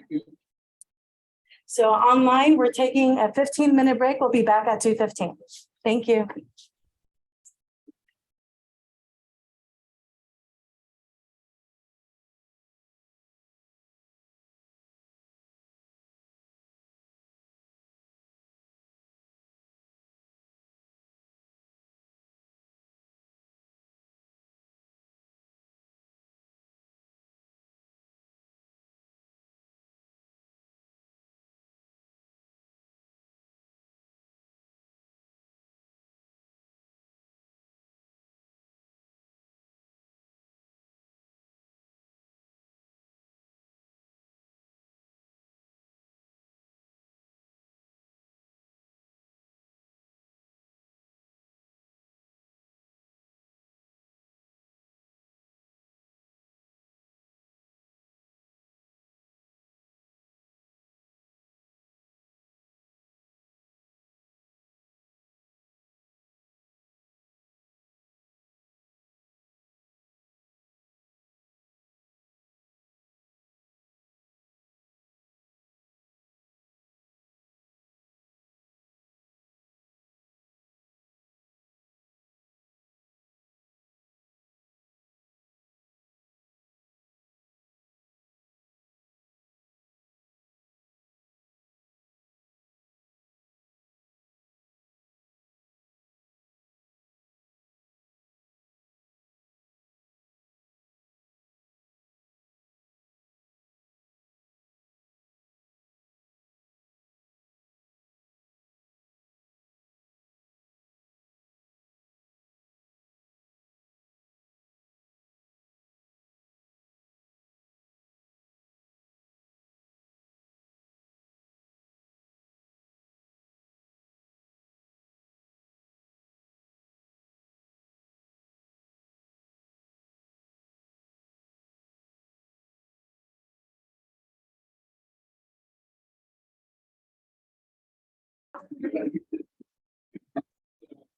So online, we're taking a 15-minute break. We'll be back at 2:15. Thank you.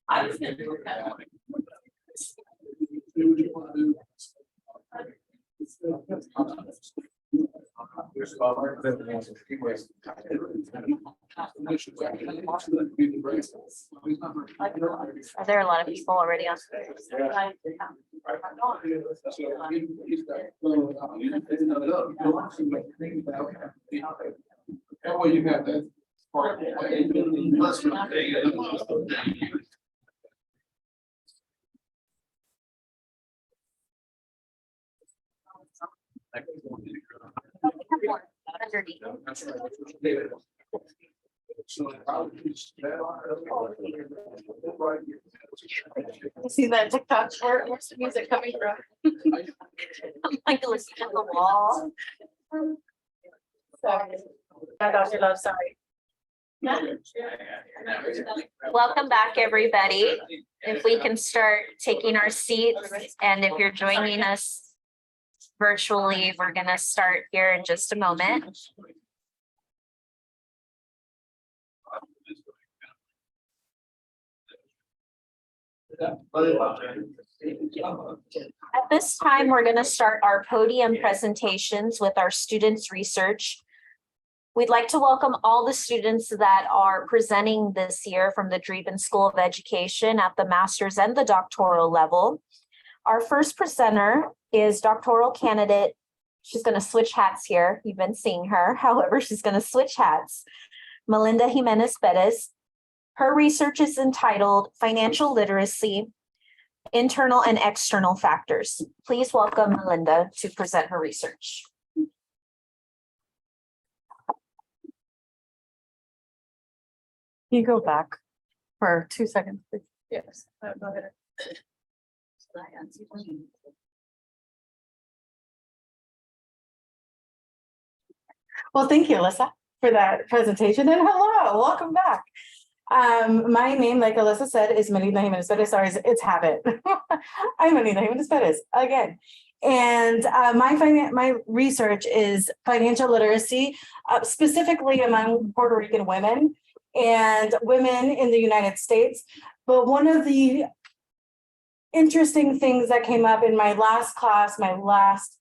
I was gonna do that. Do what you wanna do. Are there a lot of people already on? That way you have that. Underneath. You see that TikTok? Where's the music coming from? I'm like listening to the wall. Sorry. Dr. Love, sorry. Welcome back, everybody. If we can start taking our seats, and if you're joining us virtually, we're gonna start here in just a moment. At this time, we're going to start our podium presentations with our students' research. We'd like to welcome all the students that are presenting this year from the Dreeben School of Education at the master's and the doctoral level. Our first presenter is doctoral candidate. She's going to switch hats here. You've been seeing her. However, she's going to switch hats. Melinda Jimenez Perez. Her research is entitled Financial Literacy, Internal and External Factors. Please welcome Melinda to present her research. You go back for 2 seconds, please. Yes. Go ahead. Well, thank you, Alyssa, for that presentation, and hello, welcome back. My name, like Alyssa said, is Melinda Jimenez Perez. Sorry, it's habit. I'm Melinda Jimenez Perez again. And my research is financial literacy, specifically among Puerto Rican women and women in the United States. But one of the interesting things that came up in my last class, my last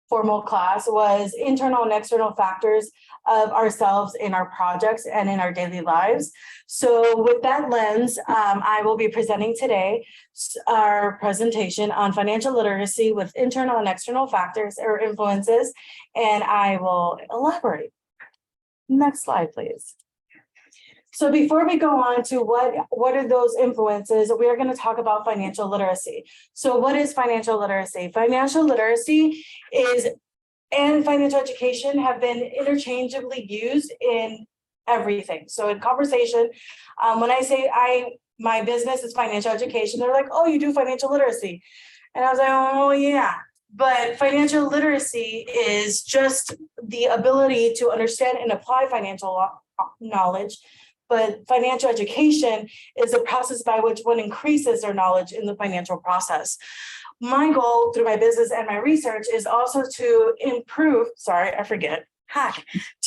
formal class, was internal and external factors of ourselves in our projects and in our daily lives. So with that lens, I will be presenting today our presentation on financial literacy with internal and external factors or influences, and I will elaborate. Next slide, please. So before we go on to what are those influences, we are going to talk about financial literacy. So what is financial literacy? Financial literacy and financial education have been interchangeably used in everything. So in conversation, when I say my business is financial education, they're like, oh, you do financial literacy. And I was like, oh yeah. But financial literacy is just the ability to understand and apply financial knowledge. But financial education is a process by which one increases their knowledge in the financial process. My goal through my business and my research is also to improve, to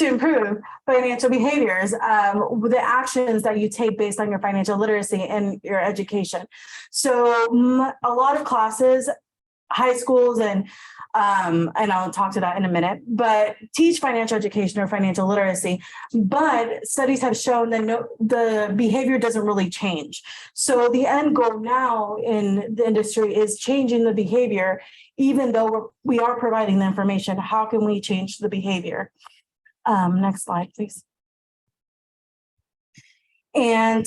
improve financial behaviors, the actions that you take based on your financial literacy and your education. So a lot of classes, high schools and I'll talk to that in a minute, but teach financial education or financial literacy. But studies have shown that the behavior doesn't really change. So the end goal now in the industry is changing the behavior, even though we are providing the information. How can we change the behavior? Next slide, please. And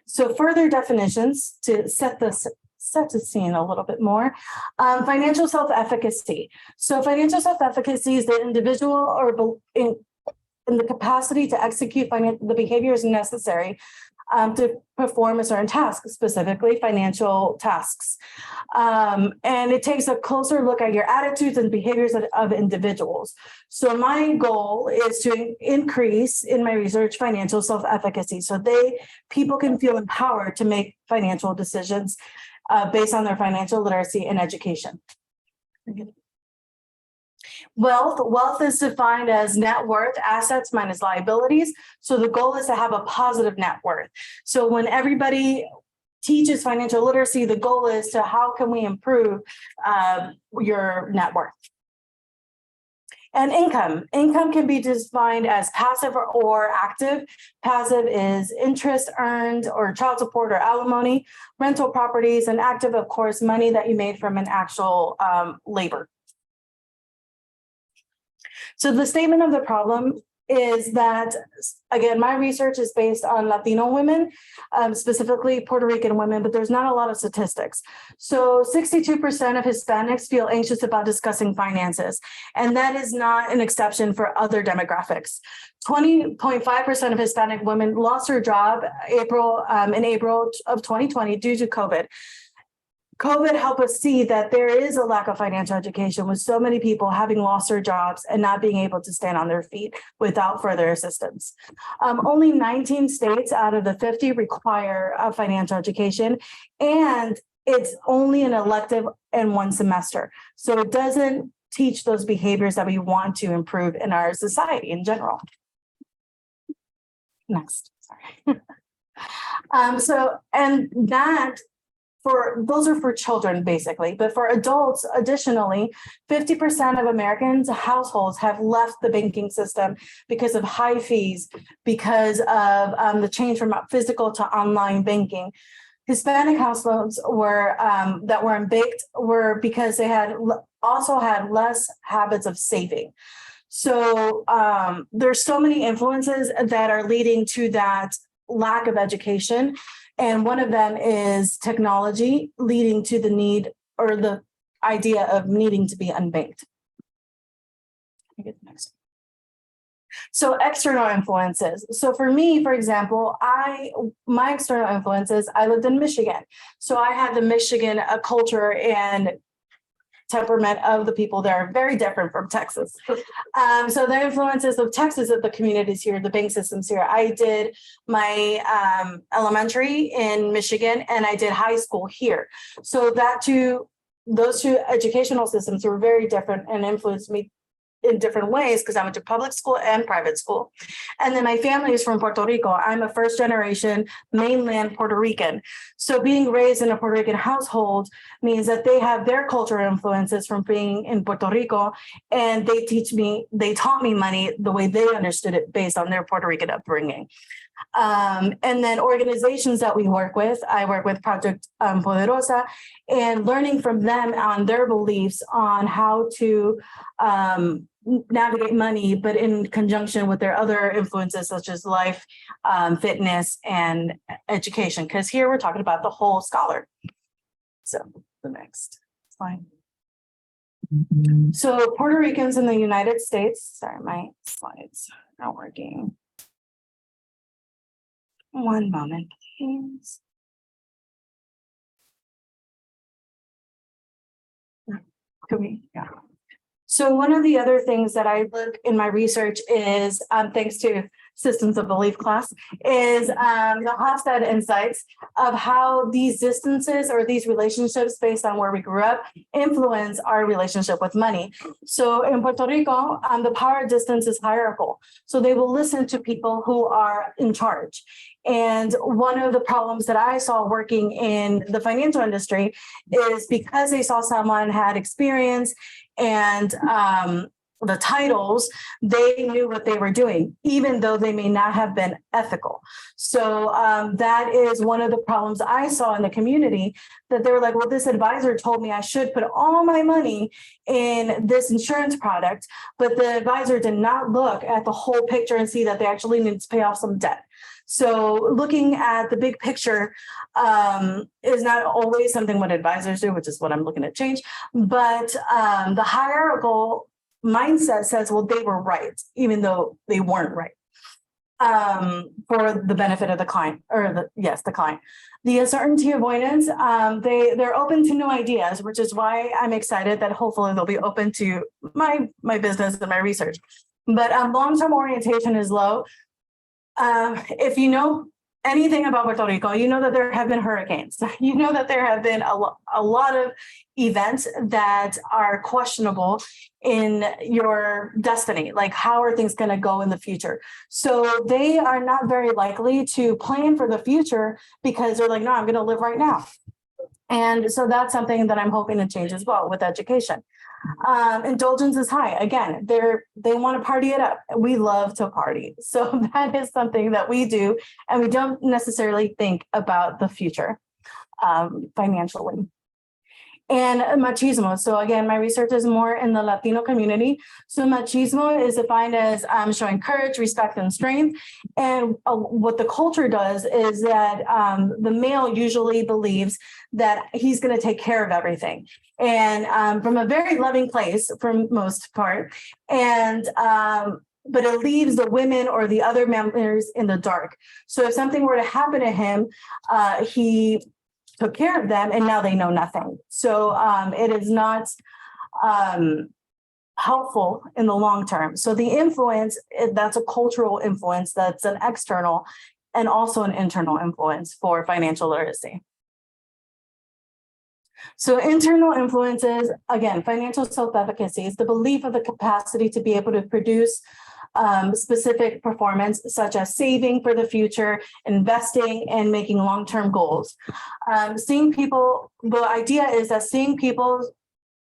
so further definitions to set the scene a little bit more. Financial self-efficacy. So financial self-efficacy is the individual or in the capacity to execute the behaviors necessary to perform a certain task, specifically financial tasks. And it takes a closer look at your attitudes and behaviors of individuals. So my goal is to increase in my research financial self-efficacy so people can feel empowered to make financial decisions based on their financial literacy and education. Wealth is defined as net worth, assets minus liabilities. So the goal is to have a positive net worth. So when everybody teaches financial literacy, the goal is to how can we improve your net worth. And income can be defined as passive or active. Passive is interest earned or child support or alimony, rental properties, and active, of course, money that you made from an actual labor. So the statement of the problem is that, again, my research is based on Latino women, specifically Puerto Rican women, but there's not a lot of statistics. So 62% of Hispanics feel anxious about discussing finances, and that is not an exception for other demographics. 20.5% of Hispanic women lost their job in April of 2020 due to COVID. COVID helped us see that there is a lack of financial education with so many people having lost their jobs and not being able to stand on their feet without further assistance. Only 19 states out of the 50 require a financial education, and it's only an elective and one semester. So it doesn't teach those behaviors that we want to improve in our society in general. Next, sorry. Those are for children, basically, but for adults, additionally, 50% of Americans' households have left the banking system because of high fees, because of the change from physical to online banking. Hispanic households that were unbanked were because they also had less habits of saving. So there's so many influences that are leading to that lack of education. And one of them is technology leading to the need or the idea of needing to be unbanked. So external influences. So for me, for example, my external influences, I lived in Michigan. So I had the Michigan culture and temperament of the people that are very different from Texas. So the influences of Texas, of the communities here, the bank systems here. I did my elementary in Michigan and I did high school here. So those two educational systems were very different and influenced me in different ways because I went to public school and private school. And then my family is from Puerto Rico. I'm a first generation mainland Puerto Rican. So being raised in a Puerto Rican household means that they have their cultural influences from being in Puerto Rico, and they taught me money the way they understood it based on their Puerto Rican upbringing. And then organizations that we work with, I work with Project Poderosa, and learning from them on their beliefs on how to navigate money, but in conjunction with their other influences such as life, fitness, and education. Because here we're talking about the whole scholar. So the next slide. So Puerto Ricans in the United States, sorry, my slides are not working. One moment, please. Yeah. So one of the other things that I look in my research is, thanks to Systems of Belief class, is the Hofstede insights of how these distances or these relationships based on where we grew up influence our relationship with money. So in Puerto Rico, the power distance is hierarchical. So they will listen to people who are in charge. And one of the problems that I saw working in the financial industry is because they saw someone had experience and the titles, they knew what they were doing, even though they may not have been ethical. So that is one of the problems I saw in the community, that they were like, well, this advisor told me I should put all my money in this insurance product, but the advisor did not look at the whole picture and see that they actually need to pay off some debt. So looking at the big picture is not always something what advisors do, which is what I'm looking to change. But the hierarchical mindset says, well, they were right, even though they weren't right, for the benefit of the client, or the client. The uncertainty avoidance, they're open to new ideas, which is why I'm excited that hopefully they'll be open to my business and my research. But long-term orientation is low. If you know anything about Puerto Rico, you know that there have been hurricanes. You know that there have been a lot of events that are questionable in your destiny. Like, how are things going to go in the future? So they are not very likely to plan for the future because they're like, no, I'm going to live right now. And so that's something that I'm hoping to change as well with education. Indulgence is high. Again, they want to party it up. We love to party. So that is something that we do, and we don't necessarily think about the future financially. And machismo. So again, my research is more in the Latino community. So machismo is defined as showing courage, respect, and strength. And what the culture does is that the male usually believes that he's going to take care of everything. And from a very loving place for most part. And but it leaves the women or the other members in the dark. So if something were to happen to him, he took care of them and now they know nothing. So it is not helpful in the long term. So the influence, that's a cultural influence, that's an external and also an internal influence for financial literacy. So internal influences, again, financial self-efficacy is the belief of the capacity to be able to produce specific performance, such as saving for the future, investing, and making long-term goals. The idea is that seeing people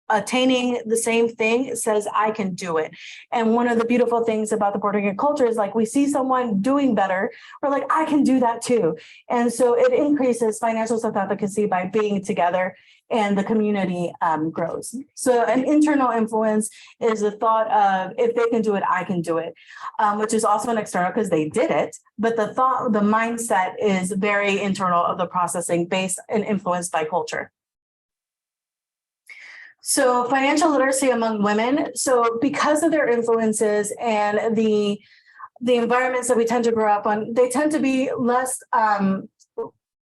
attaining the same thing says, I can do it. And one of the beautiful things about the Puerto Rican culture is like, we see someone doing better, we're like, I can do that too. And so it increases financial self-efficacy by being together, and the community grows. So an internal influence is the thought of, if they can do it, I can do it, which is also an external because they did it. But the mindset is very internal of the processing, based and influenced by culture. So financial literacy among women. So because of their influences and the environments that we tend to grow up on, they tend to be less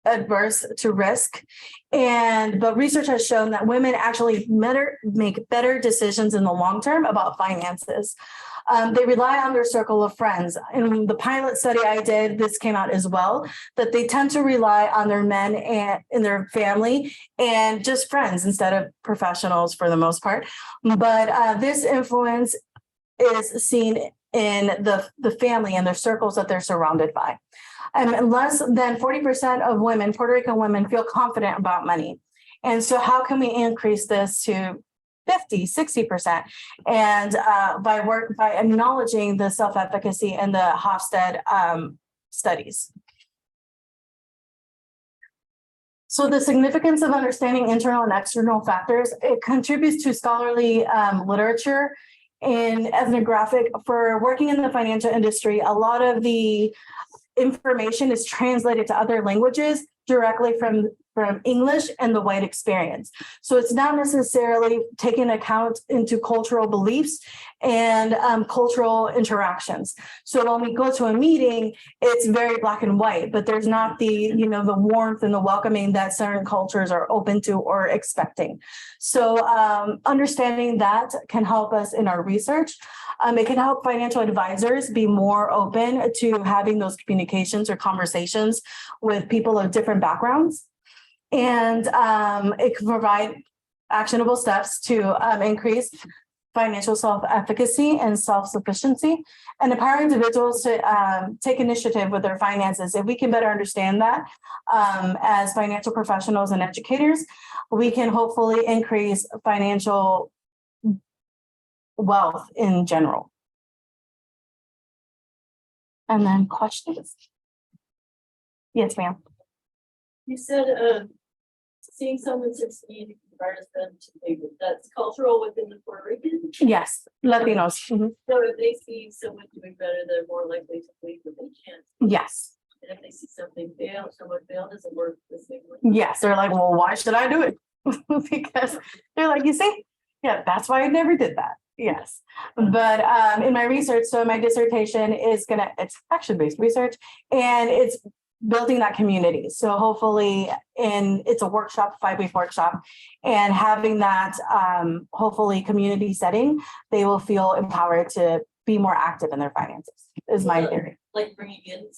adverse to risk. But research has shown that women actually make better decisions in the long term about finances. They rely on their circle of friends. In the pilot study I did, this came out as well, that they tend to rely on their men and in their family and just friends instead of professionals for the most part. But this influence is seen in the family and their circles that they're surrounded by. And less than 40% of women, Puerto Rican women, feel confident about money. And so how can we increase this to 50, 60%? And by acknowledging the self-efficacy and the Hofstede studies. So the significance of understanding internal and external factors, it contributes to scholarly literature and ethnographic. For working in the financial industry, a lot of the information is translated to other languages directly from English and the white experience. So it's not necessarily taking account into cultural beliefs and cultural interactions. So when we go to a meeting, it's very black and white, but there's not the warmth and the welcoming that certain cultures are open to or expecting. So understanding that can help us in our research. It can help financial advisors be more open to having those communications or conversations with people of different backgrounds. And it can provide actionable steps to increase financial self-efficacy and self-sufficiency, and empower individuals to take initiative with their finances. If we can better understand that as financial professionals and educators, we can hopefully increase financial wealth in general. And then questions? Yes, ma'am. You said seeing someone succeed requires them to think that's cultural within the Puerto Rican. Yes, Latinos. Mhm. So if they see someone doing better, they're more likely to believe that they can. Yes. And if they see someone fail, doesn't work the same way. Yes, they're like, well, why should I do it? Because they're like, you see, yeah, that's why I never did that. Yes. But in my research, so my dissertation is it's action-based research, and it's building that community. So hopefully it's a workshop, 5-week workshop, and having that hopefully community setting, they will feel empowered to be more active in their finances, is my theory. Like bringing in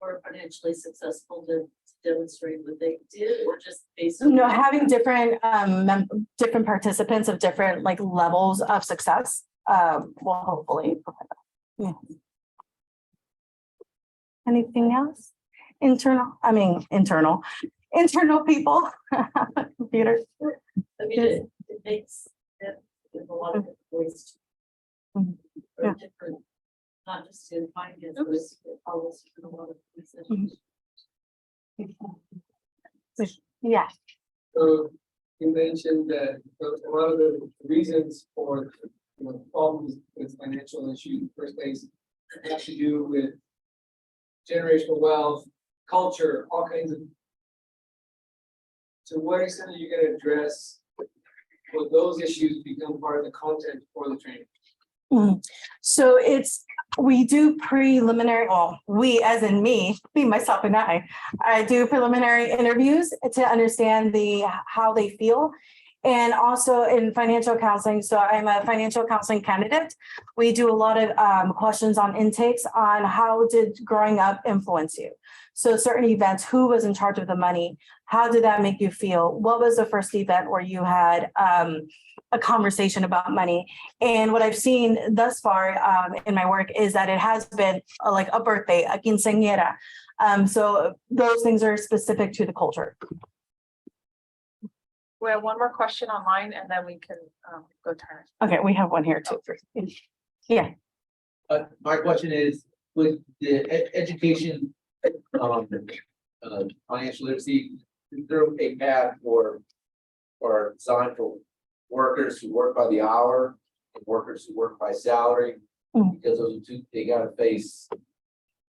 were financially successful to demonstrate what they did, or just based on? No, having different different participants of different like levels of success will hopefully provide that. Yeah. Anything else? Internal people. Computer. I mean, it makes it in a lot of different ways. Mhm. Or Yeah. different, not just in finance, but it's always in a lot of positions. Yeah. So you mentioned that a lot of the reasons for, problems with financial issues in the first place have to do with generational wealth, culture, all kinds of. To what extent are you going to address will those issues become part of the content for the training? So we do preliminary, well, we as in me, myself and I do preliminary interviews to understand how they feel. And also in financial counseling, so I'm a financial counseling candidate. We do a lot of questions on intakes on how did growing up influence you? So certain events, who was in charge of the money? How did that make you feel? What was the first event where you had a conversation about money? And what I've seen thus far in my work is that it has been like a birthday, a quinceañera. So those things are specific to the culture. We have one more question online and then we can go turn. Okay, we have one here too. Yeah. My question is, with the education, financial literacy, is there a path or designed for workers who work by the hour and workers who work by salary? Because those are two, they gotta face,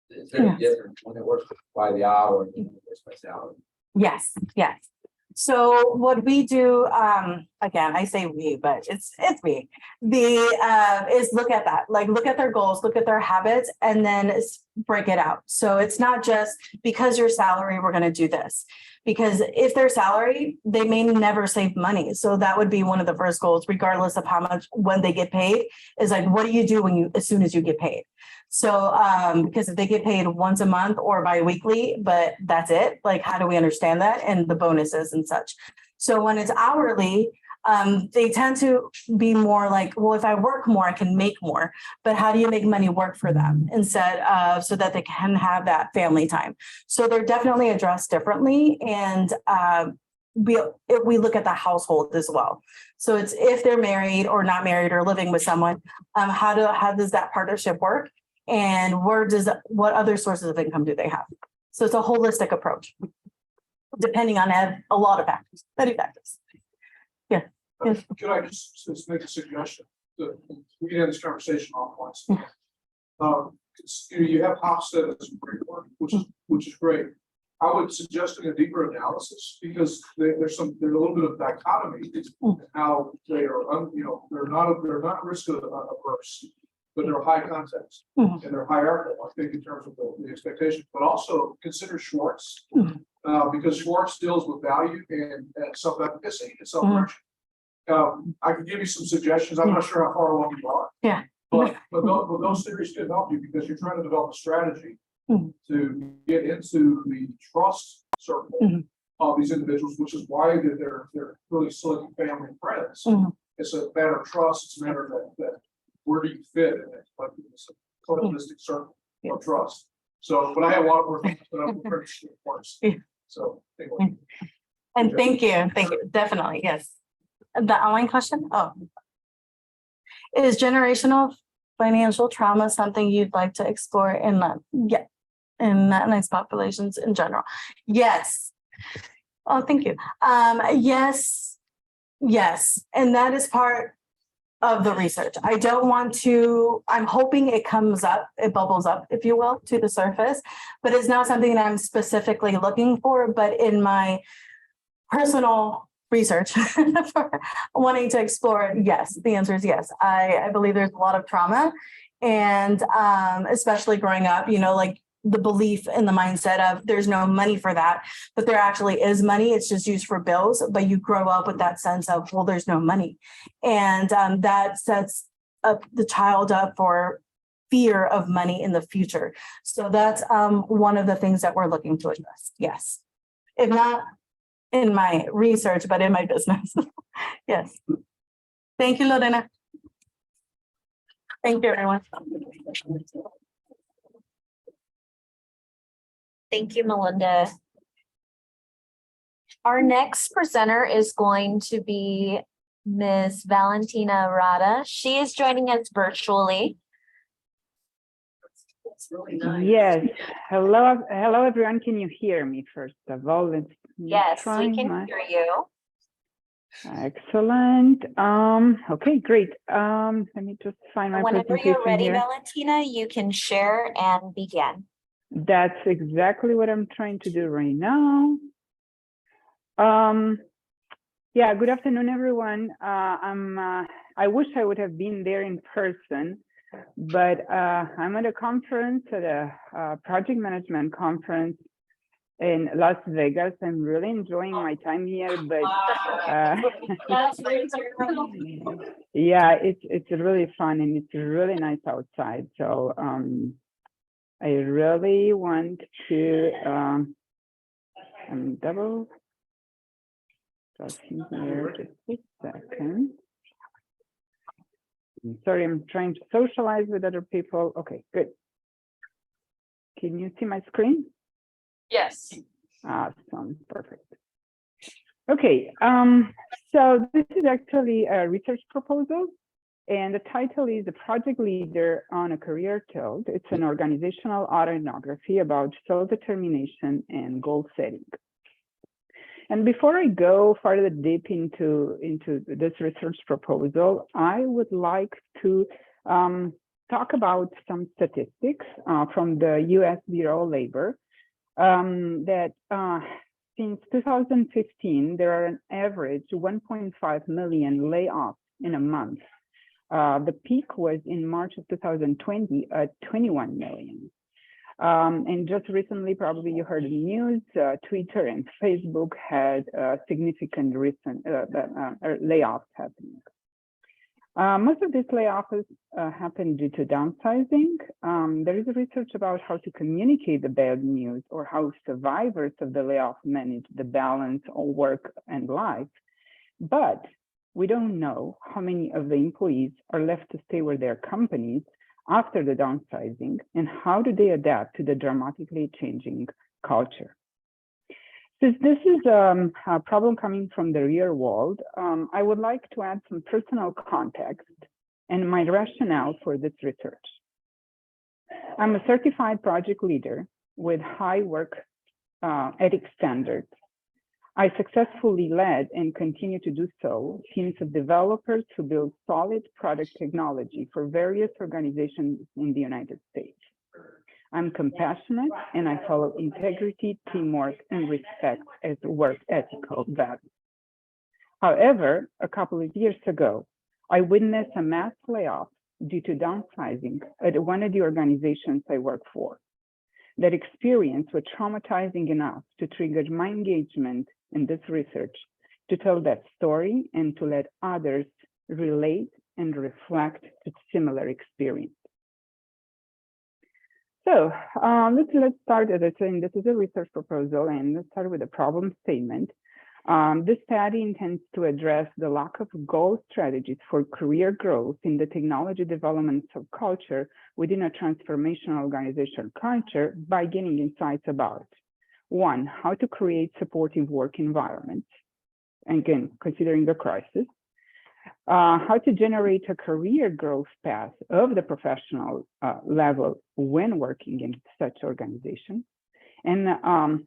it's very different when they work by the hour and when they work by salary. Yes. So what we do, again, I say we, but it's we. Is look at that, like look at their goals, look at their habits, and then break it out. So it's not just because your salary, we're going to do this. Because if their salary, they may never save money. So that would be one of the first goals, regardless of how much when they get paid, is like, what do you do as soon as you get paid? So because if they get paid once a month or bi-weekly, but that's it, like how do we understand that and the bonuses and such? So when it's hourly, they tend to be more like, well, if I work more, I can make more. But how do you make money work for them instead of so that they can have that family time? So they're definitely addressed differently. And we look at the household as well. So it's if they're married or not married or living with someone, how does that partnership work? And what other sources of income do they have? So it's a holistic approach, depending on a lot of factors, many factors. Yeah. Yes. Could I just make a suggestion? We can have this conversation offline. You have Hofstede as a great work, which is great. I would suggest doing a deeper analysis because there's a little bit of dichotomy in how they are, they're not risk averse, but they're high context and they're hierarchical, I think, in terms of the expectation, but also consider Schwartz because Schwartz deals with value and self-efficacy and self-direction. I can give you some suggestions. I'm not sure how far along you are. Yeah. But those theories can help you because you're trying to develop a strategy to get into the trust circle of these individuals, which is why they're really selecting family and friends. It's a matter of trust. It's a matter of that where do you fit in it? Like it's a holistic circle of trust. So, but I have a lot of work, but I'm pretty sure, of course. So anyway. And thank you, definitely, yes. The online question, is generational financial trauma something you'd like to explore in Latinx populations in general? Yes. Oh, thank you. Yes, and that is part of the research. I'm hoping it comes up, it bubbles up, if you will, to the surface, but it's not something that I'm specifically looking for, but in my personal research for wanting to explore, yes, the answer is yes. I believe there's a lot of trauma and especially growing up, like the belief and the mindset of there's no money for that, but there actually is money. It's just used for bills, but you grow up with that sense of, well, there's no money. And that sets up the child up for fear of money in the future. So that's one of the things that we're looking to address. Yes. If not in my research, but in my business. Yes. Thank you, Lorena. Thank you, everyone. Thank you, Melinda. Our next presenter is going to be Ms. Valentina Rada. She is joining us virtually. It's really nice. Yes. Hello, everyone. Can you hear me first of all? Let's Yes, try we can my- hear you. Excellent. Okay, great. Let me just find my Whenever presentation you're ready, here. Valentina, you can share and begin. That's exactly what I'm trying to do right now. Yeah, good afternoon, everyone. I wish I would have been there in person, but I'm at a conference, at a project management conference in Las Vegas. I'm really enjoying my time here, but That's great. yeah, it's really fun and it's really nice outside. So I really want to I'm double pressing here, just a second. Sorry, I'm trying to socialize with other people. Okay, good. Can you see my screen? Yes. Awesome, perfect. Okay, so this is actually a research proposal, and the title is "The Project Leader on a Career Tilt." It's an organizational autoethnography about self-determination and goal setting. And before I go further deep into this research proposal, I would like to talk about some statistics from the U.S. Bureau of Labor that since 2015, there are an average 1.5 million layoffs in a month. The peak was in March of 2020 at 21 million. And just recently, probably you heard the news, Twitter and Facebook had significant recent layoffs happening. Most of these layoffs happen due to downsizing. There is research about how to communicate the bad news or how survivors of the layoff manage the balance of work and life. But we don't know how many of the employees are left to stay with their companies after the downsizing, and how do they adapt to the dramatically changing culture. Since this is a problem coming from the real world, I would like to add some personal context and my rationale for this research. I'm a certified project leader with high work ethics standards. I successfully led and continue to do so teams of developers who build solid product technology for various organizations in the United States. I'm compassionate and I follow integrity, teamwork, and respect as work ethical values. However, a couple of years ago, I witnessed a mass layoff due to downsizing at one of the organizations I work for. That experience was traumatizing enough to trigger my engagement in this research, to tell that story and to let others relate and reflect to similar experience. So let's start, as I said, this is a research proposal, and let's start with a problem statement. This study intends to address the lack of goal strategies for career growth in the technology development subculture within a transformational organizational culture by gaining insights about: one, how to create supportive work environments, again, considering the crisis, how to generate a career growth path of the professional level when working in such organization, and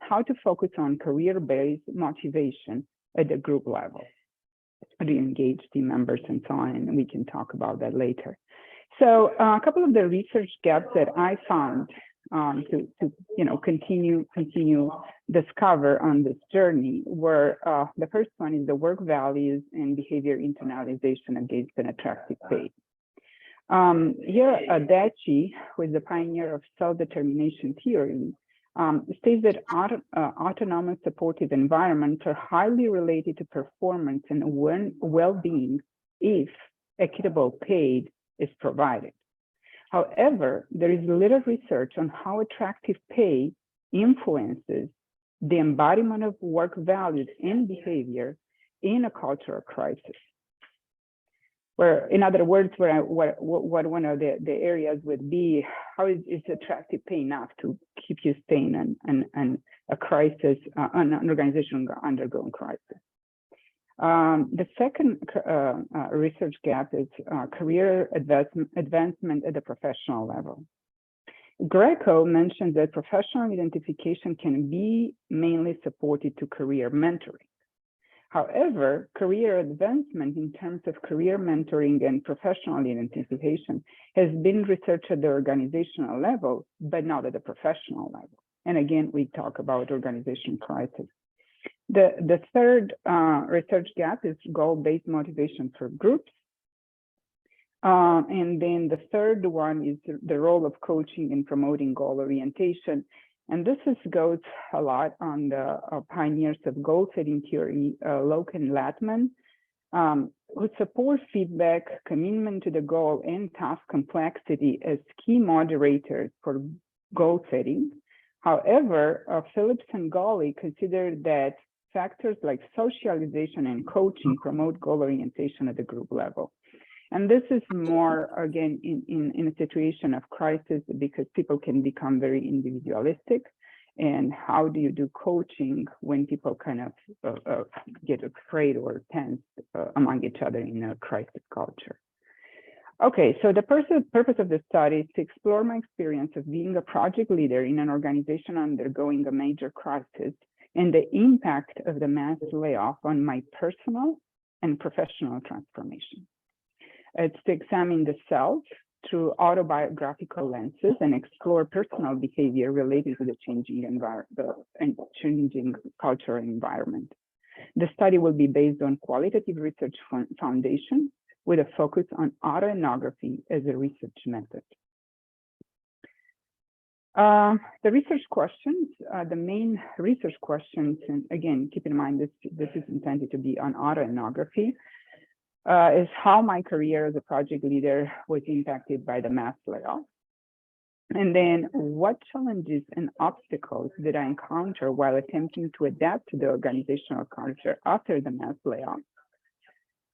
how to focus on career-based motivation at the group level, re-engage team members and so on, and we can talk about that later. So a couple of the research gaps that I found to continue discover on this journey were the first one is the work values and behavior internalization against an attractive pay. Here, Adachi, who is the pioneer of self-determination theory, states that autonomous supportive environments are highly related to performance and well-being if equitable pay is provided. However, there is little research on how attractive pay influences the embodiment of work values and behavior in a cultural crisis. Where, in other words, what one of the areas would be, how is attractive pay enough to keep you staying in a crisis, an organization undergoing crisis? The second research gap is career advancement at the professional level. Greco mentioned that professional identification can be mainly supported to career mentoring. However, career advancement in terms of career mentoring and professional identification has been researched at the organizational level, but not at the professional level. And again, we talk about organization crisis. The third research gap is goal-based motivation for groups. And then the third one is the role of coaching in promoting goal orientation. And this goes a lot on the pioneers of goal-setting theory, Locke and Latman, who support feedback, commitment to the goal, and task complexity as key moderators for goal setting. However, Phillips and Golly consider that factors like socialization and coaching promote goal orientation at the group level. And this is more, again, in a situation of crisis, because people can become very individualistic. And how do you do coaching when people kind of get afraid or tense among each other in a crisis culture? Okay, so the purpose of the study is to explore my experience of being a project leader in an organization undergoing a major crisis and the impact of the mass layoff on my personal and professional transformation. It's to examine the self through autobiographical lenses and explore personal behavior related to the changing cultural environment. The study will be based on qualitative research foundation with a focus on autoethnography as a research method. The research questions, the main research questions, and again, keep in mind this is intended to be on autoethnography, is how my career as a project leader was impacted by the mass layoff. And then what challenges and obstacles did I encounter while attempting to adapt to the organizational culture after the mass layoff?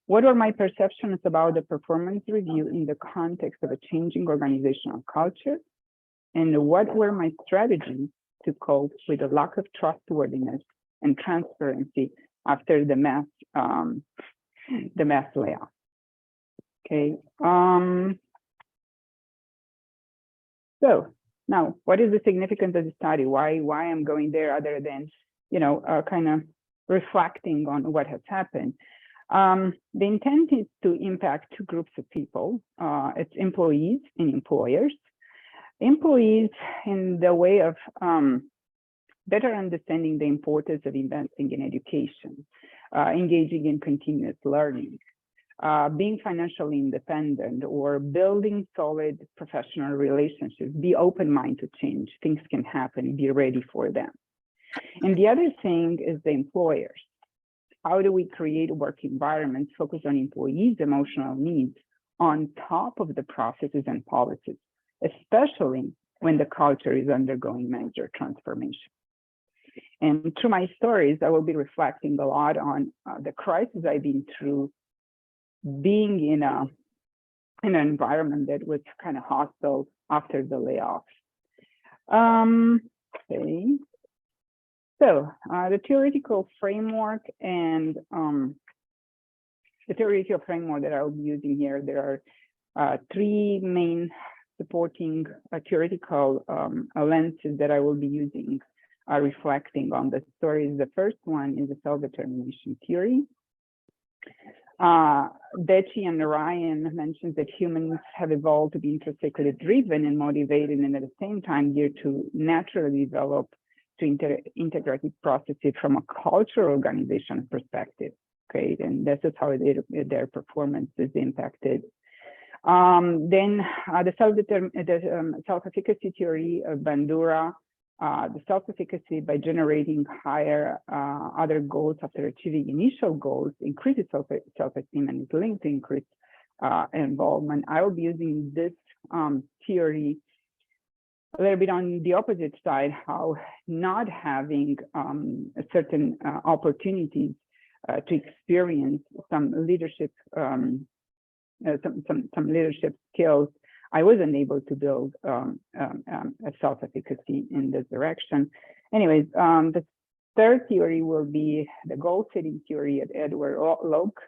What were my perceptions about the performance review in the context of a changing organizational culture? And what were my strategies to cope with the lack of trustworthiness and transparency after the mass layoff? Okay. So now, what is the significance of the study? Why I'm going there, other than, kind of reflecting on what has happened? The intent is to impact two groups of people. It's employees and employers. Employees in the way of better understanding the importance of investing in education, engaging in continuous learning, being financially independent, or building solid professional relationships. Be open-minded to change. Things can happen. Be ready for them. And the other thing is the employers. How do we create work environments focused on employees' emotional needs on top of the processes and policies, especially when the culture is undergoing major transformation? And through my stories, I will be reflecting a lot on the crisis I've been through, being in an environment that was kind of hostile after the layoffs. Okay. So the theoretical framework and the theoretical framework that I'll be using here, there are three main supporting theoretical lenses that I will be using, reflecting on the stories. The first one is the self-determination theory. Becci and Ryan mentioned that humans have evolved to be intrinsically driven and motivated, and at the same time geared to naturally develop to integrative processes from a cultural organization perspective. Okay, and this is how their performance is impacted. Then the self-efficacy theory of Bandura, the self-efficacy by generating higher other goals after achieving initial goals increases self-esteem and is linked to increased involvement. I will be using this theory a little bit on the opposite side, how not having certain opportunities to experience some leadership some leadership skills, I wasn't able to build a self-efficacy in this direction. Anyways, the third theory will be the goal-setting theory at Edward Locke.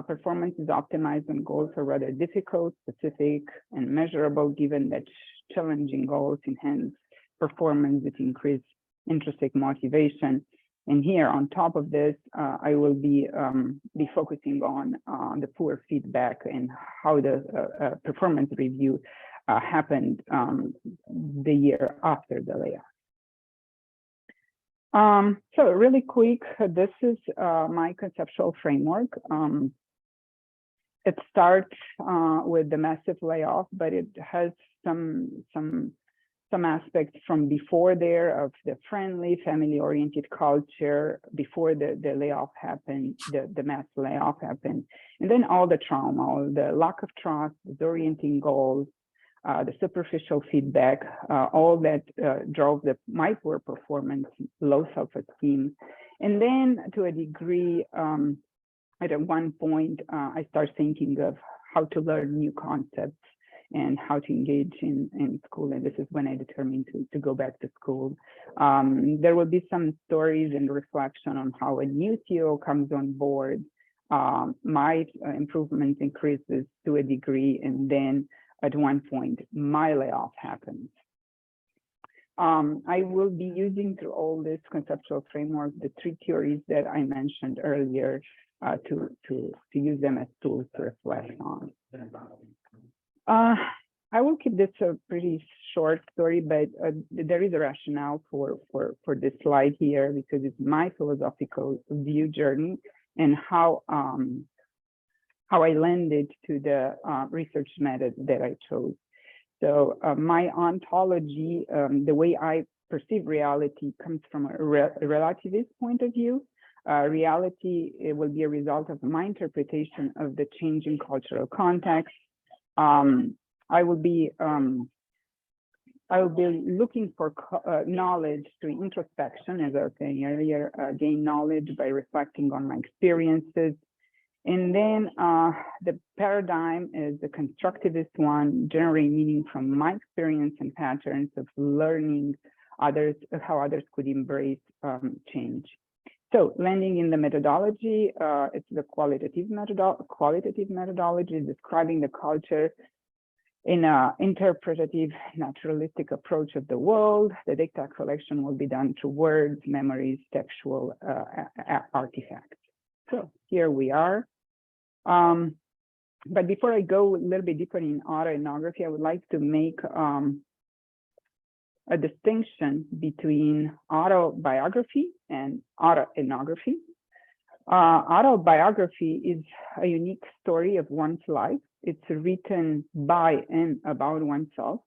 Performance is optimized when goals are rather difficult, specific, and measurable, given that challenging goals enhance performance with increased intrinsic motivation. And here, on top of this, I will be focusing on the poor feedback and how the performance review happened the year after the layoff. So really quick, this is my conceptual framework. It starts with the massive layoff, but it has some aspects from before there of the friendly, family-oriented culture before the layoff happened, the mass layoff happened, and then all the trauma, all the lack of trust, disorienting goals, the superficial feedback, all that drove my poor performance, low self-esteem. And then to a degree, at one point, I started thinking of how to learn new concepts and how to engage in school. And this is when I determined to go back to school. There will be some stories and reflection on how a new CEO comes on board. My improvement increases to a degree, and then at one point, my layoff happens. I will be using through all this conceptual framework, the three theories that I mentioned earlier, to use them as tools to reflect on. I will keep this a pretty short story, but there is a rationale for this slide here, because it's my philosophical view journey and how I landed to the research method that I chose. So my ontology, the way I perceive reality, comes from a relativist point of view. Reality, it will be a result of my interpretation of the changing cultural context. I will be looking for knowledge through introspection, as I was saying earlier, gain knowledge by reflecting on my experiences. And then the paradigm is the constructivist one, generating meaning from my experience and patterns of learning others, how others could embrace change. So landing in the methodology, it's the qualitative methodology, describing the culture in an interpretative, naturalistic approach of the world. The data collection will be done through words, memories, textual artifacts. So here we are. But before I go a little bit deeper in autoethnography, I would like to make a distinction between autobiography and autoethnography. Autobiography is a unique story of one's life. It's written by and about oneself.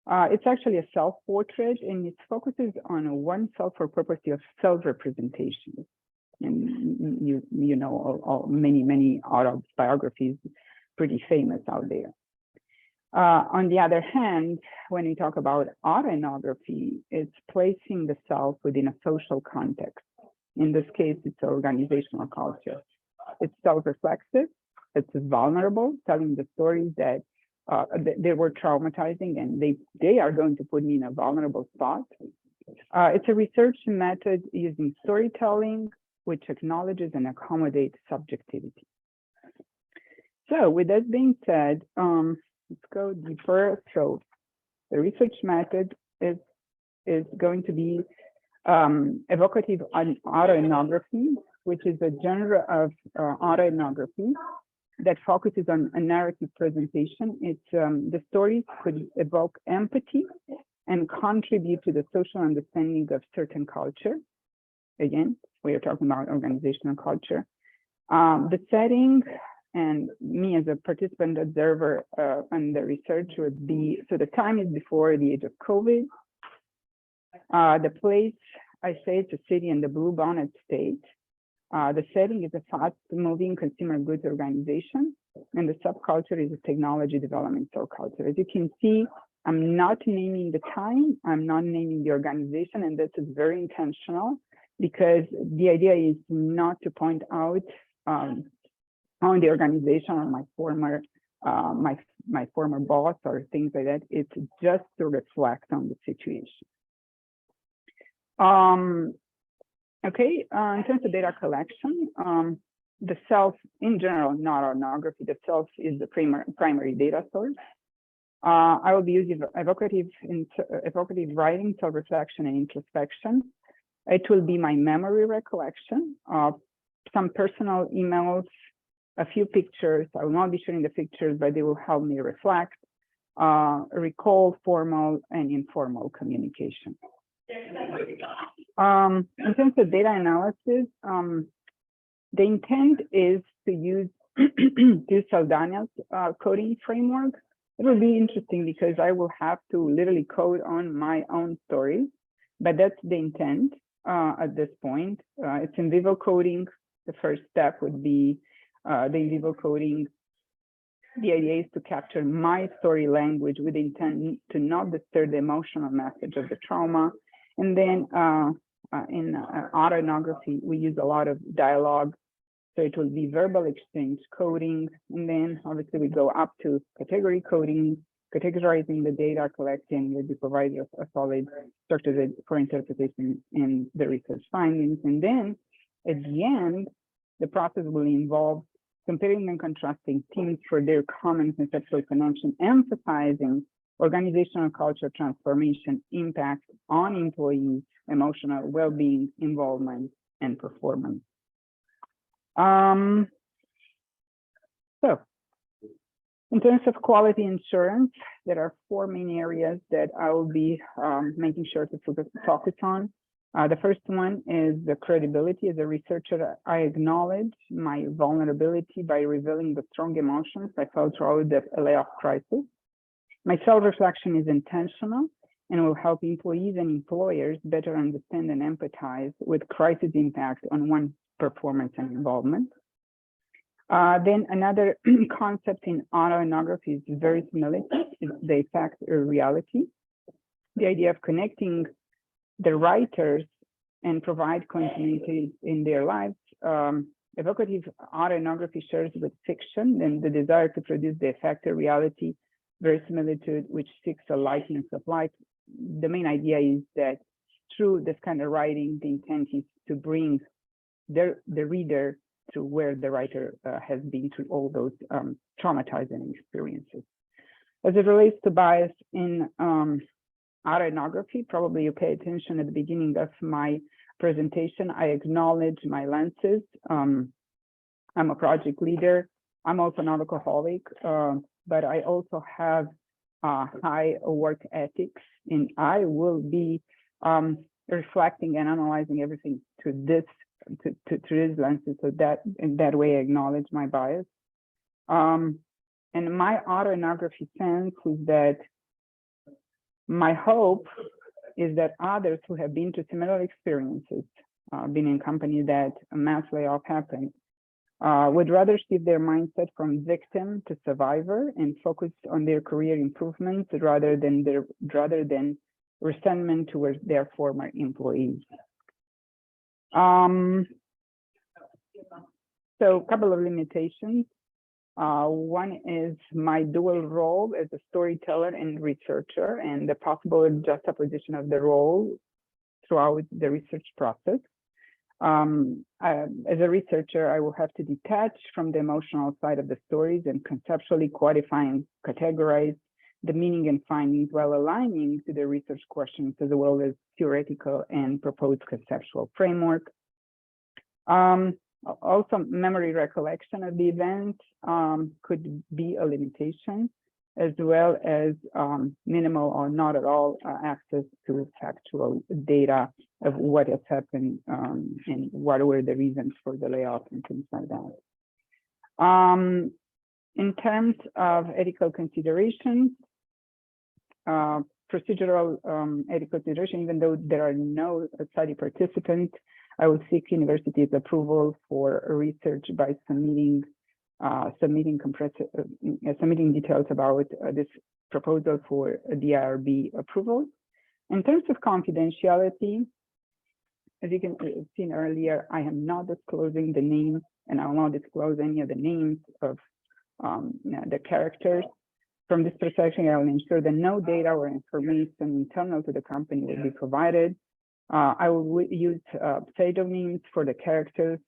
It's actually a self-portrait, and it focuses on oneself for purposes of self-representation. And you know, many autobiographies, pretty famous out there. On the other hand, when we talk about autoethnography, it's placing the self within a social context. In this case, it's organizational culture. It's self-reflexive, it's vulnerable, telling the stories that they were traumatizing, and they are going to put me in a vulnerable spot. It's a research method using storytelling, which acknowledges and accommodates subjectivity. So with that being said, let's go deeper. So the research method is going to be evocative autoethnography, which is a genre of autoethnography that focuses on a narrative presentation. It's the stories could evoke empathy and contribute to the social understanding of certain culture. Again, we are talking about organizational culture. The setting, and me as a participant observer and the research would be, so the time is before the age of COVID. The place, I say it's a city in the Bluebonnet State. The setting is a fast-moving consumer goods organization. and the subculture is a technology development subculture. As you can see, I'm not naming the time, I'm not naming the organization, and this is very intentional because the idea is not to point out on the organization or my former my former boss or things like that. It's just to reflect on the situation. Okay, in terms of data collection, the self in general, not ethnography, the self is the primary data source. I will be using evocative writing, self-reflection, and introspection. It will be my memory recollection of some personal emails, a few pictures. I will not be sharing the pictures, but they will help me reflect, recall formal and informal communication. In terms of data analysis, the intent is to use Saldana's coding framework. It will be interesting because I will have to literally code on my own story, but that's the intent at this point. It's in vivo coding. The first step would be the in vivo coding. The idea is to capture my story language with intent to not disturb the emotional message of the trauma. And then in autoethnography, we use a lot of dialogue. So it will be verbal exchange coding. And then obviously we go up to category coding, categorizing the data, collecting, will be provided a solid structure for interpretation in the research findings. And then at the end, the process will involve comparing and contrasting teams for their common conceptual connection, emphasizing organizational culture transformation impact on employees, emotional well-being, involvement, and performance. So in terms of quality assurance, there are 4 main areas that I will be making sure to focus on. The first one is the credibility. As a researcher, I acknowledge my vulnerability by revealing the strong emotions I felt throughout the layoff crisis. My self-reflection is intentional and will help employees and employers better understand and empathize with crisis impact on one's performance and involvement. Then another concept in autoethnography is verisimilitude, is the effect or reality. The idea of connecting the writers and provide continuity in their lives. Evocative autoethnography shares with fiction and the desire to produce the effect or reality, verisimilitude, which seeks a likeness of life. The main idea is that through this kind of writing, the intent is to bring the reader to where the writer has been through all those traumatizing experiences. As it relates to bias in autoethnography, probably you pay attention at the beginning of my presentation. I acknowledge my lenses. I'm a project leader. I'm also an alcoholic, but I also have high work ethics, and I will be reflecting and analyzing everything through this lenses, so that in that way I acknowledge my bias. And my autoethnography sense is that my hope is that others who have been through similar experiences, been in companies that a mass layoff happened, would rather shift their mindset from victim to survivor and focus on their career improvements rather than resentment towards their former employees. So a couple of limitations. One is my dual role as a storyteller and researcher, and the possible juxtaposition of the role throughout the research process. As a researcher, I will have to detach from the emotional side of the stories and conceptually quantify and categorize the meaning and findings while aligning to the research questions as well as theoretical and proposed conceptual framework. Also, memory recollection of the event could be a limitation, as well as minimal or not at all access to factual data of what has happened and what were the reasons for the layoff and things like that. In terms of ethical considerations, procedural ethical consideration, even though there are no study participants, I will seek university's approval for research by submitting submitting details about this proposal for the IRB approval. In terms of confidentiality, as you can see earlier, I am not disclosing the names, and I will not disclose any of the names of the characters. From this perspective, I will ensure that no data or information internal to the company will be provided. I will use pseudonyms for the characters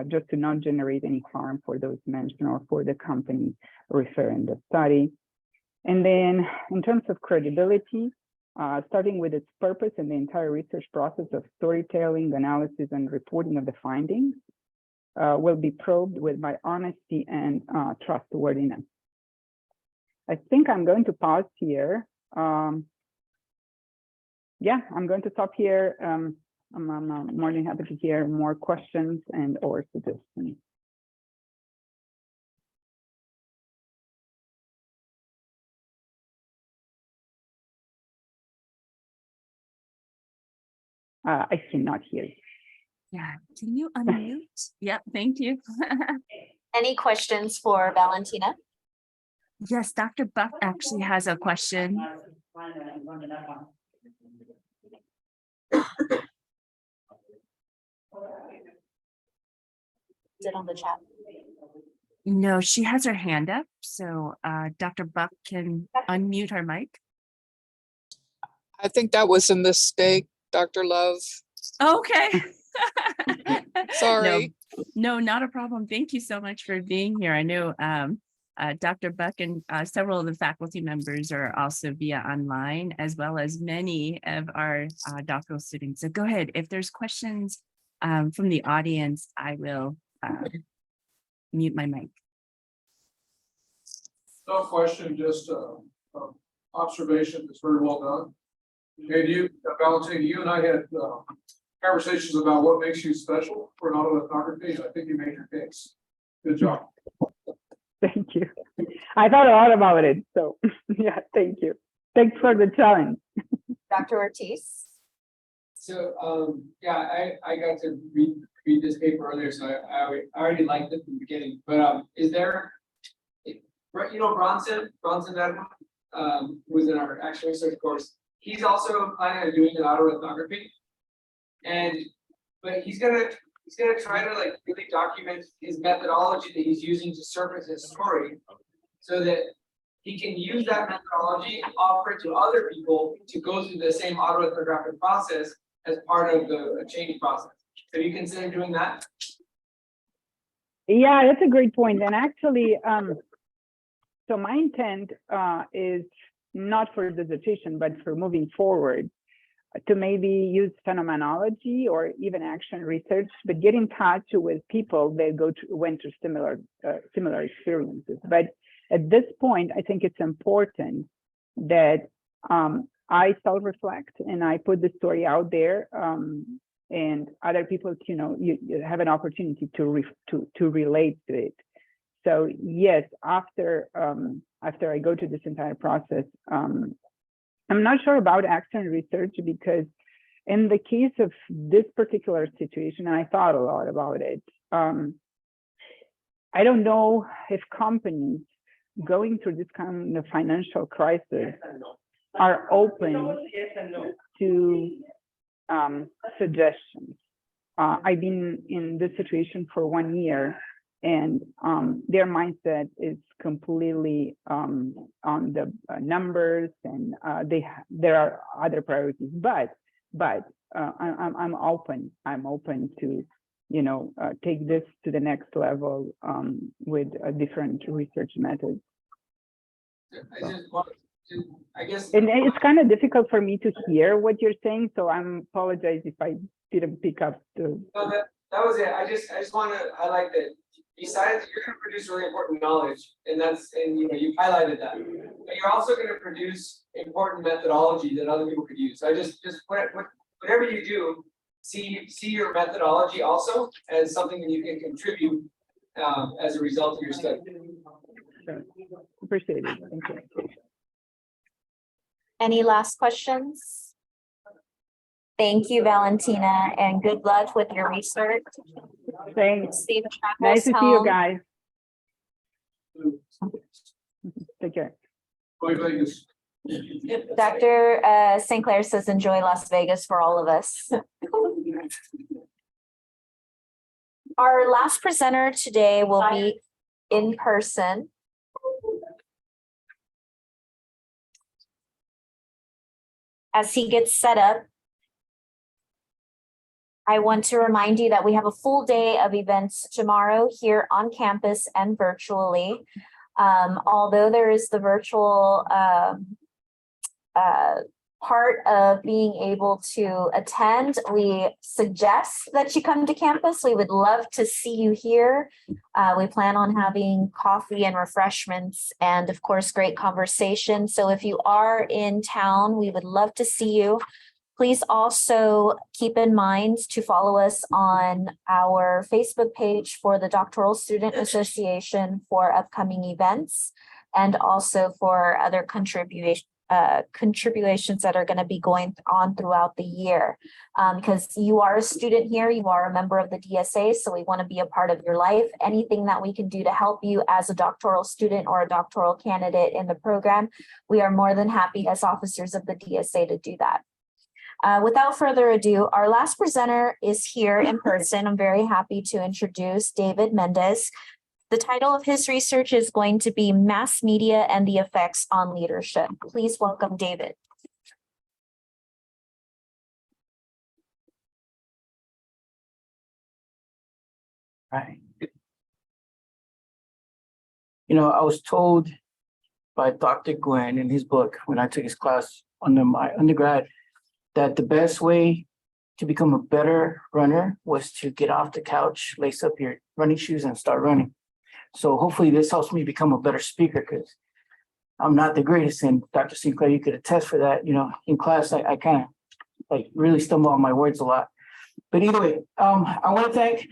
just to not generate any harm for those mentioned or for the company referring the study. And then in terms of credibility, starting with its purpose and the entire research process of storytelling, analysis, and reporting of the findings will be probed with my honesty and trustworthiness. I think I'm going to pause here. Yeah, I'm going to stop here. I'm more than happy to hear more questions and or suggestions. I cannot hear you. Yeah, can you unmute? Yep, thank you. Any questions for Valentina? Yes, Dr. Buck actually has a question. Is it on the chat? No, she has her hand up, so Dr. Buck can unmute her mic. I think that was a mistake, Dr. Love. Okay. Sorry. No, not a problem. Thank you so much for being here. I know Dr. Buck and several of the faculty members are also via online, as well as many of our doctoral students. So go ahead. If there's questions from the audience, I will mute my mic. No question, just observation that's very well done. And you, Valentina, you and I had conversations about what makes you special for an autoethnography, and I think you made your case. Good job. Thank you. I thought a lot about it, so yeah, thank you. Thanks for the challenge. Dr. Ortiz? So, yeah, I got to read this paper earlier, so I already liked it from the beginning, but is there, you know, Bronson Edmund, who's in our action research course, he's also planning on doing an autoethnography, but he's gonna try to like really document his methodology that he's using to surface his story, so that he can use that methodology and offer it to other people to go through the same autoethnographic process as part of the change process. Have you considered doing that? Yeah, that's a great point. And actually, so my intent is not for dissertation, but for moving forward to maybe use phenomenology or even action research, but get in touch with people that went through similar experiences. But at this point, I think it's important that I self-reflect and I put the story out there, and other people, you know, you have an opportunity to relate to it. So yes, after I go to this entire process, I'm not sure about action research, because in the case of this particular situation, and I thought a lot about it, I don't know if companies going through this kind of financial crisis are open to suggestions. I've been in this situation for 1 year, and their mindset is completely on the numbers, and there are other priorities. But I'm open. I'm open to, you know, take this to the next level with a different research methods. I just want to, I guess. And it's kind of difficult for me to hear what you're saying, so I'm apologize if I didn't pick up the. No, that was it. I just want to highlight that besides you're going to produce really important knowledge, and you know, you've highlighted that, but you're also going to produce important methodology that other people could use. So I just whatever you do, see your methodology also as something that you can contribute as a result of your study. Sure. Appreciate it. Thank you. Any last questions? Thank you, Valentina, and good luck with your research. Thanks. Safe Nice travels to see you home. guys. Take care. Bye, Vegas. Dr. St. Clair says enjoy Las Vegas for all of us. Our last presenter today will be in person. As he gets set up, I want to remind you that we have a full day of events tomorrow here on campus and virtually. Although there is the virtual part of being able to attend, we suggest that you come to campus. We would love to see you here. We plan on having coffee and refreshments and of course, great conversation. So if you are in town, we would love to see you. Please also keep in mind to follow us on our Facebook page for the Doctoral Student Association for upcoming events and also for other contributions that are going to be going on throughout the year. Because you are a student here, you are a member of the DSA, so we want to be a part of your life. Anything that we can do to help you as a doctoral student or a doctoral candidate in the program, we are more than happy as officers of the DSA to do that. Without further ado, our last presenter is here in person. I'm very happy to introduce David Mendez. The title of his research is going to be Mass Media and the Effects on Leadership. Please welcome David. Right. You know, I was told by Dr. Gwen in his book when I took his class under my undergrad that the best way to become a better runner was to get off the couch, lace up your running shoes and start running. So hopefully this helps me become a better speaker because I'm not the greatest. And Dr. Sinclair, you could attest for that. You know, in class, I kind of like really stumble on my words a lot. But anyway, I want to thank,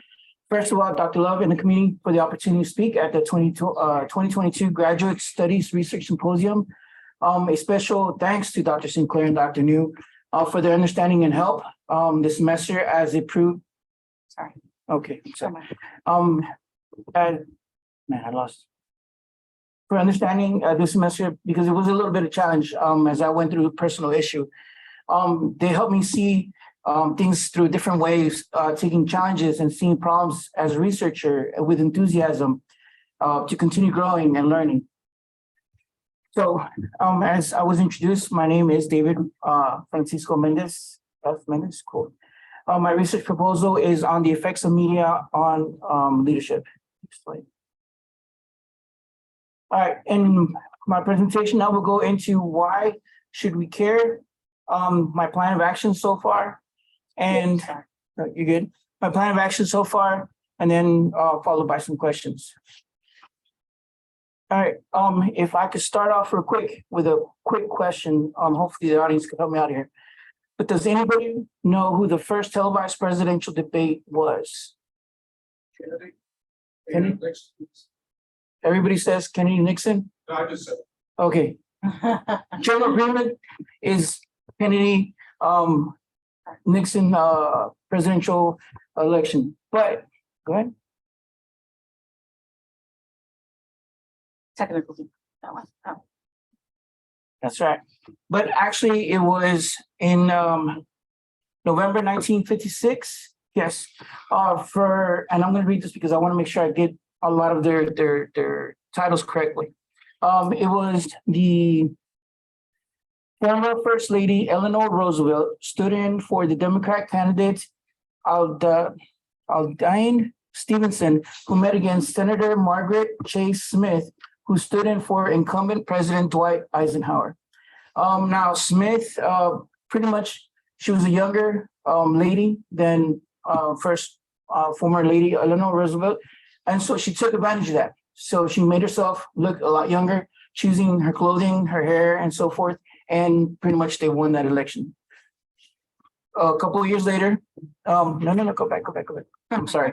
first of all, Dr. Love and the community for the opportunity to speak at the 2022 Graduate Studies Research Symposium. A special thanks to Dr. Sinclair and Dr. New for their understanding and help this semester as it proved. Sorry. Okay. Sorry. Man, I lost. For understanding this semester, because it was a little bit of challenge as I went through a personal issue. They helped me see things through different ways, taking challenges and seeing problems as a researcher with enthusiasm to continue growing and learning. So as I was introduced, my name is David Francisco Mendez. Mendez, cool. My research proposal is on the effects of media on leadership. All right, in my presentation, I will go into why should we care, my plan of action so far, and you're good. My plan of action so far, and then followed by some questions. All right, if I could start off real quick with a quick question, hopefully the audience can help me out here. But does anybody know who the first televised presidential debate was? Kennedy? Everybody says Kennedy Nixon? No, I just said. Okay. General agreement is Kennedy Nixon presidential election. But go ahead. Technical, that one. Oh. That's right. But actually it was in November 1956. Yes. And I'm going to read this because I want to make sure I get a lot of their titles correctly. It was the former First Lady Eleanor Roosevelt stood in for the Democrat candidate Aldine Stevenson, who met against Senator Margaret Chase Smith, who stood in for incumbent President Dwight Eisenhower. Now Smith, pretty much, she was a younger lady than former Lady Eleanor Roosevelt. And so she took advantage of that. So she made herself look a lot younger, choosing her clothing, her hair, and so forth. And pretty much they won that election. A couple of years later, no, go back. I'm sorry.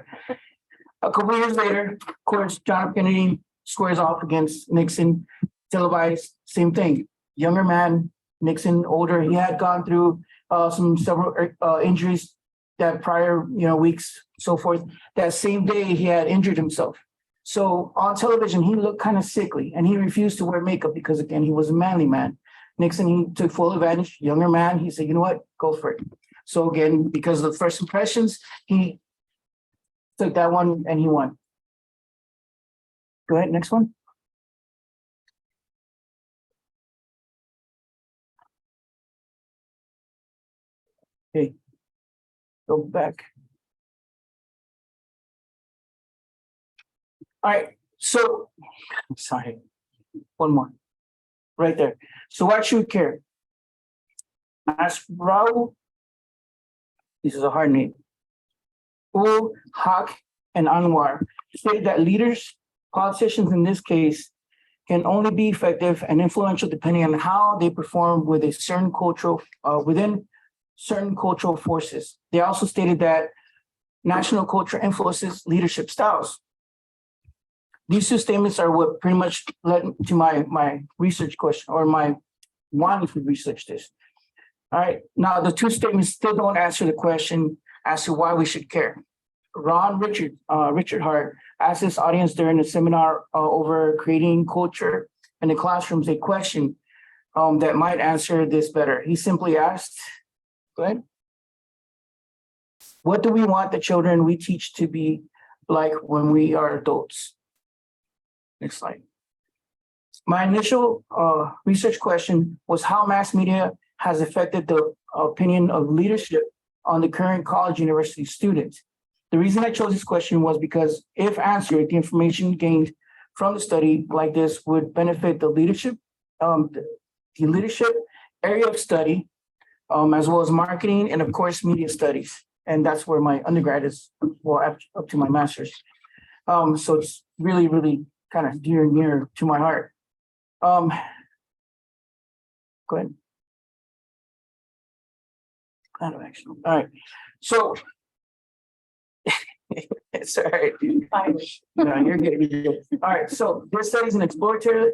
A couple of years later, of course, John F. Kennedy squares off against Nixon, televised, same thing. Younger man, Nixon, older. He had gone through several injuries that prior, weeks, so forth. That same day, he had injured himself. So on television, he looked kind of sickly and he refused to wear makeup because again, he was a manly man. Nixon, he took full advantage, younger man. He said, you know what, go for it. So again, because of the first impressions, he took that one and he won. Go ahead, next one. Okay, go back. All right, so, I'm sorry, one more, right there. So why should we care? As Raul, this is a hard name, Haq, and Anwar stated that leaders, politicians in this case, can only be effective and influential depending on how they perform with a certain cultural, within certain cultural forces. They also stated that national culture influences leadership styles. These two statements are what pretty much led to my research question or my wanting to research this. All right, now the two statements still don't answer the question as to why we should care. Richard Hart asked this audience during the seminar over creating culture in the classrooms a question that might answer this better. He simply asked, go ahead. What do we want the children we teach to be like when we are adults? Next slide. My initial research question was how mass media has affected the opinion of leadership on the current college university students. The reason I chose this question was because if answered, the information gained from the study like this would benefit the leadership area of study, as well as marketing and of course, media studies. And that's where my undergrad is, well, up to my master's. So it's really, really kind of dear and near to my heart. Go ahead. Kind of action. All right. So it's all right. No, you're good. All right. So this study is an exploratory,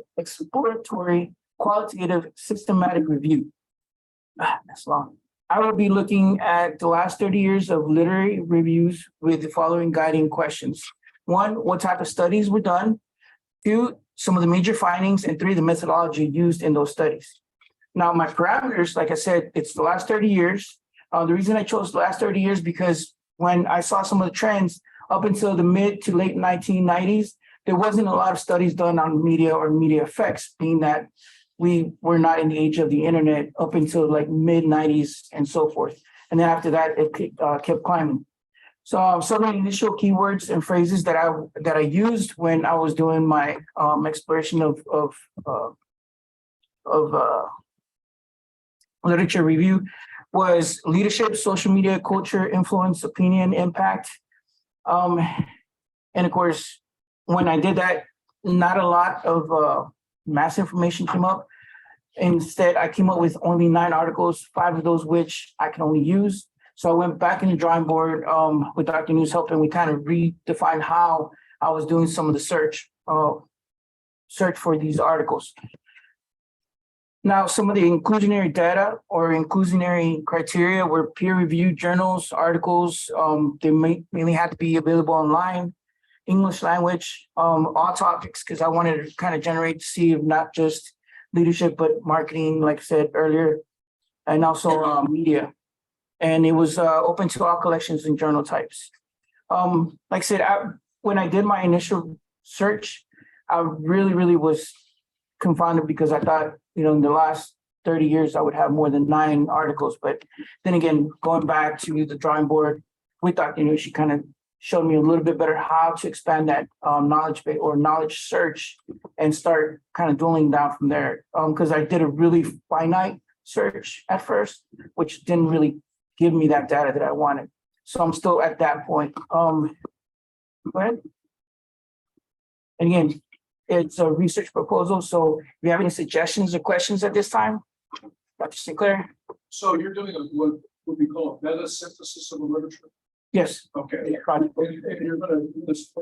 qualitative, systematic review. That's long. I will be looking at the last 30 years of literary reviews with the following guiding questions. 1, what type of studies were done? 2, some of the major findings, and 3, the methodology used in those studies. Now, my parameters, like I said, it's the last 30 years. The reason I chose the last 30 years because when I saw some of the trends up until the mid to late 1990s, there wasn't a lot of studies done on media or media effects, being that we were not in the age of the internet up until like mid 90s and so forth. And then after that, it kept climbing. So some of the initial keywords and phrases that I used when I was doing my exploration of literature review was leadership, social media, culture, influence, opinion, impact. And of course, when I did that, not a lot of mass information came up. Instead, I came up with only 9 articles, 5 of those which I can only use. So I went back in the drawing board with Dr. News help, and we kind of redefined how I was doing some of the search for these articles. Now, some of the inclusionary data or inclusionary criteria were peer-reviewed journals, articles. They mainly had to be available online, English language, all topics, because I wanted to kind of generate to see not just leadership, but marketing, like I said earlier, and also media. And it was open to all collections and journal types. Like I said, when I did my initial search, I really was confounded because I thought, in the last 30 years, I would have more than 9 articles. But then again, going back to the drawing board with Dr. New, she kind of showed me a little bit better how to expand that knowledge base or knowledge search and start kind of drilling down from there. Because I did a really finite search at first, which didn't really give me that data that I wanted. So I'm still at that point. Go ahead. And again, it's a research proposal. So if you have any suggestions or questions at this time, Dr. Sinclair? So you're doing what we call a meta synthesis of the literature? Yes. Okay. And you're gonna do this,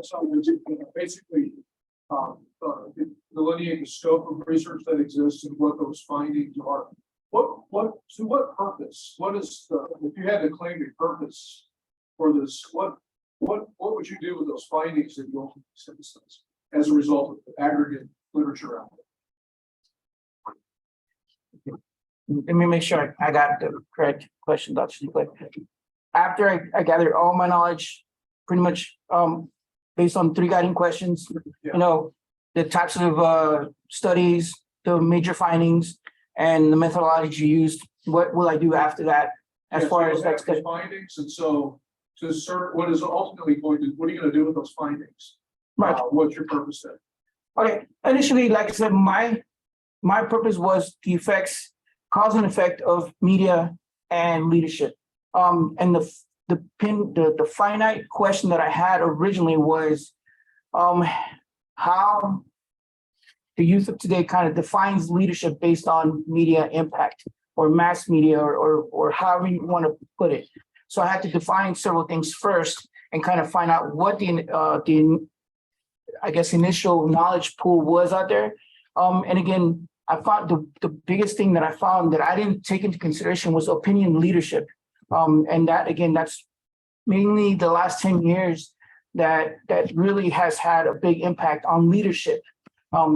basically delineate the scope of research that exists and what those findings are. To what purpose? What is if you had to claim a purpose for this, what what would you do with those findings that you ultimately synthesize as a result of the aggregate literature out there? Let me make sure I got the correct question, Dr. Stiglitz. After I gathered all my knowledge, pretty much based on 3 guiding questions, Yeah. you know, the types of studies, the major findings, and the methodology used, what will I do after that? As Yeah, far so as you that's have the good. findings, and so to serve, what is ultimately going to, what are you gonna do with those findings? Right. What's your purpose then? Okay, initially, like I said, my purpose was the effects, cause and effect of media and leadership. And the finite question that I had originally was, how the youth of today kind of defines leadership based on media impact or mass media or however you want to put it. So I had to define several things first and kind of find out what the I guess initial knowledge pool was out there. And again, I found the biggest thing that I found that I didn't take into consideration was opinion leadership. And that again, that's mainly the last 10 years that really has had a big impact on leadership.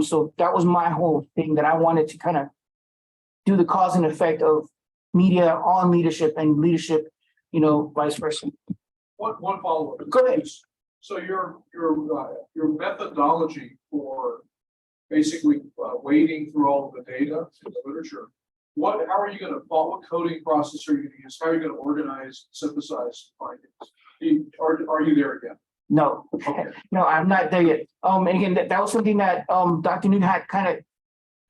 So that was my whole thing, that I wanted to kind of do the cause and effect of media on leadership and leadership, you know, vice versa. One follow-up. Go ahead. So your methodology for basically wading through all of the data in the literature, how are you going to follow? What coding process are you going to use? How are you going to organize, synthesize findings? Are you there again? No, Okay. no, I'm not there yet. And again, that was something that Dr. Newton had kind of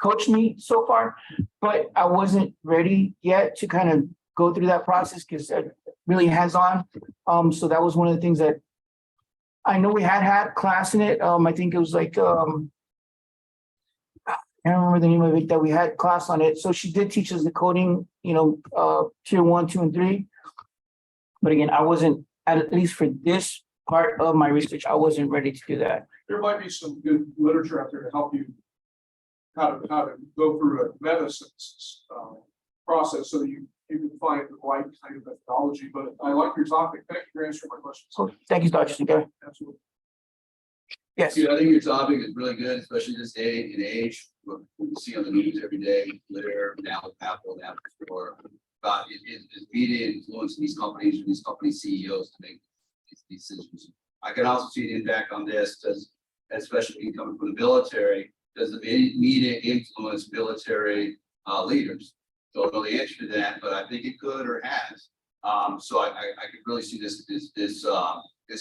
coached me so far, but I wasn't ready yet to kind of go through that process because it really hands-on. So that was one of the things that I know we had class in it. I think it was like I don't remember the name of it, that we had class on it. So she did teach us the coding, you know, tier 1, 2, and 3. But again, I wasn't, at least for this part of my research, I wasn't ready to do that. There might be some good literature out there to help you how to go through a meta synthesis process so that you can find the right kind of methodology. But I like your topic. Thank you for answering my questions. So thank you, Dr. Stiglitz. Absolutely. Yes. Yeah, I think your topic is really good, especially this day and age. What we see on the news every day, Twitter, now Apple, Apple Store, about is media influencing these companies or these company CEOs to make these decisions. I can also see the impact on this, especially coming from the military. Does the media influence military leaders? Don't know the answer to that, but I think it could or has. So I could really see this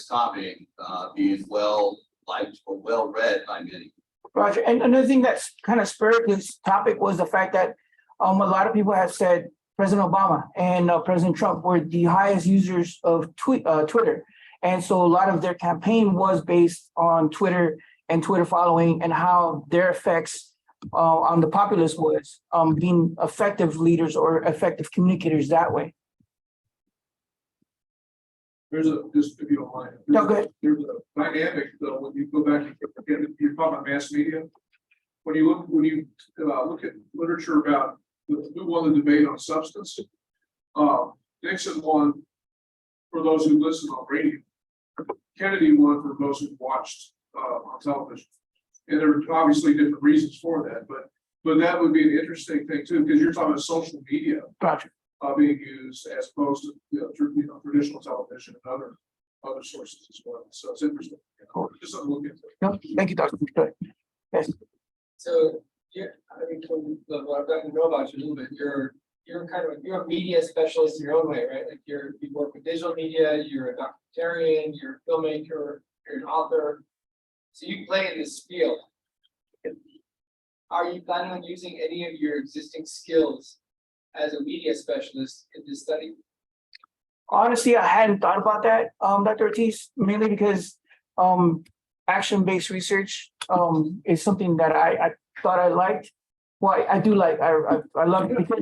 topic being well liked or well read by many. Roger. And another thing that's kind of spurred this topic was the fact that a lot of people have said President Obama and President Trump were the highest users of Twitter. And so a lot of their campaign was based on Twitter and Twitter following and how their effects on the populace was being effective leaders or effective communicators that way. Just if you don't mind. No, go ahead. There's a dynamic though, when you go back, you're talking about mass media. When you look at literature about who won the debate on substance, Nixon won for those who listen on radio. Kennedy won for those who watched on television. And there are obviously different reasons for that, but that would be an interesting thing too, because you're talking about social media. Gotcha. Being used as opposed to traditional television and other sources as well. So it's interesting. Just something to look into. No, thank you, Dr. Good. Yes. So, yeah, I mean, from what I've gotten to know about you a little bit, you're a media specialist in your own way, right? Like you work with digital media, you're a documentarian, you're a filmmaker, you're an author. So you play in this field. Are you planning on using any of your existing skills as a media specialist in this study? Honestly, I hadn't thought about that, Dr. Ortiz, mainly because action-based research is something that I thought I liked. Well, I do like, I love it because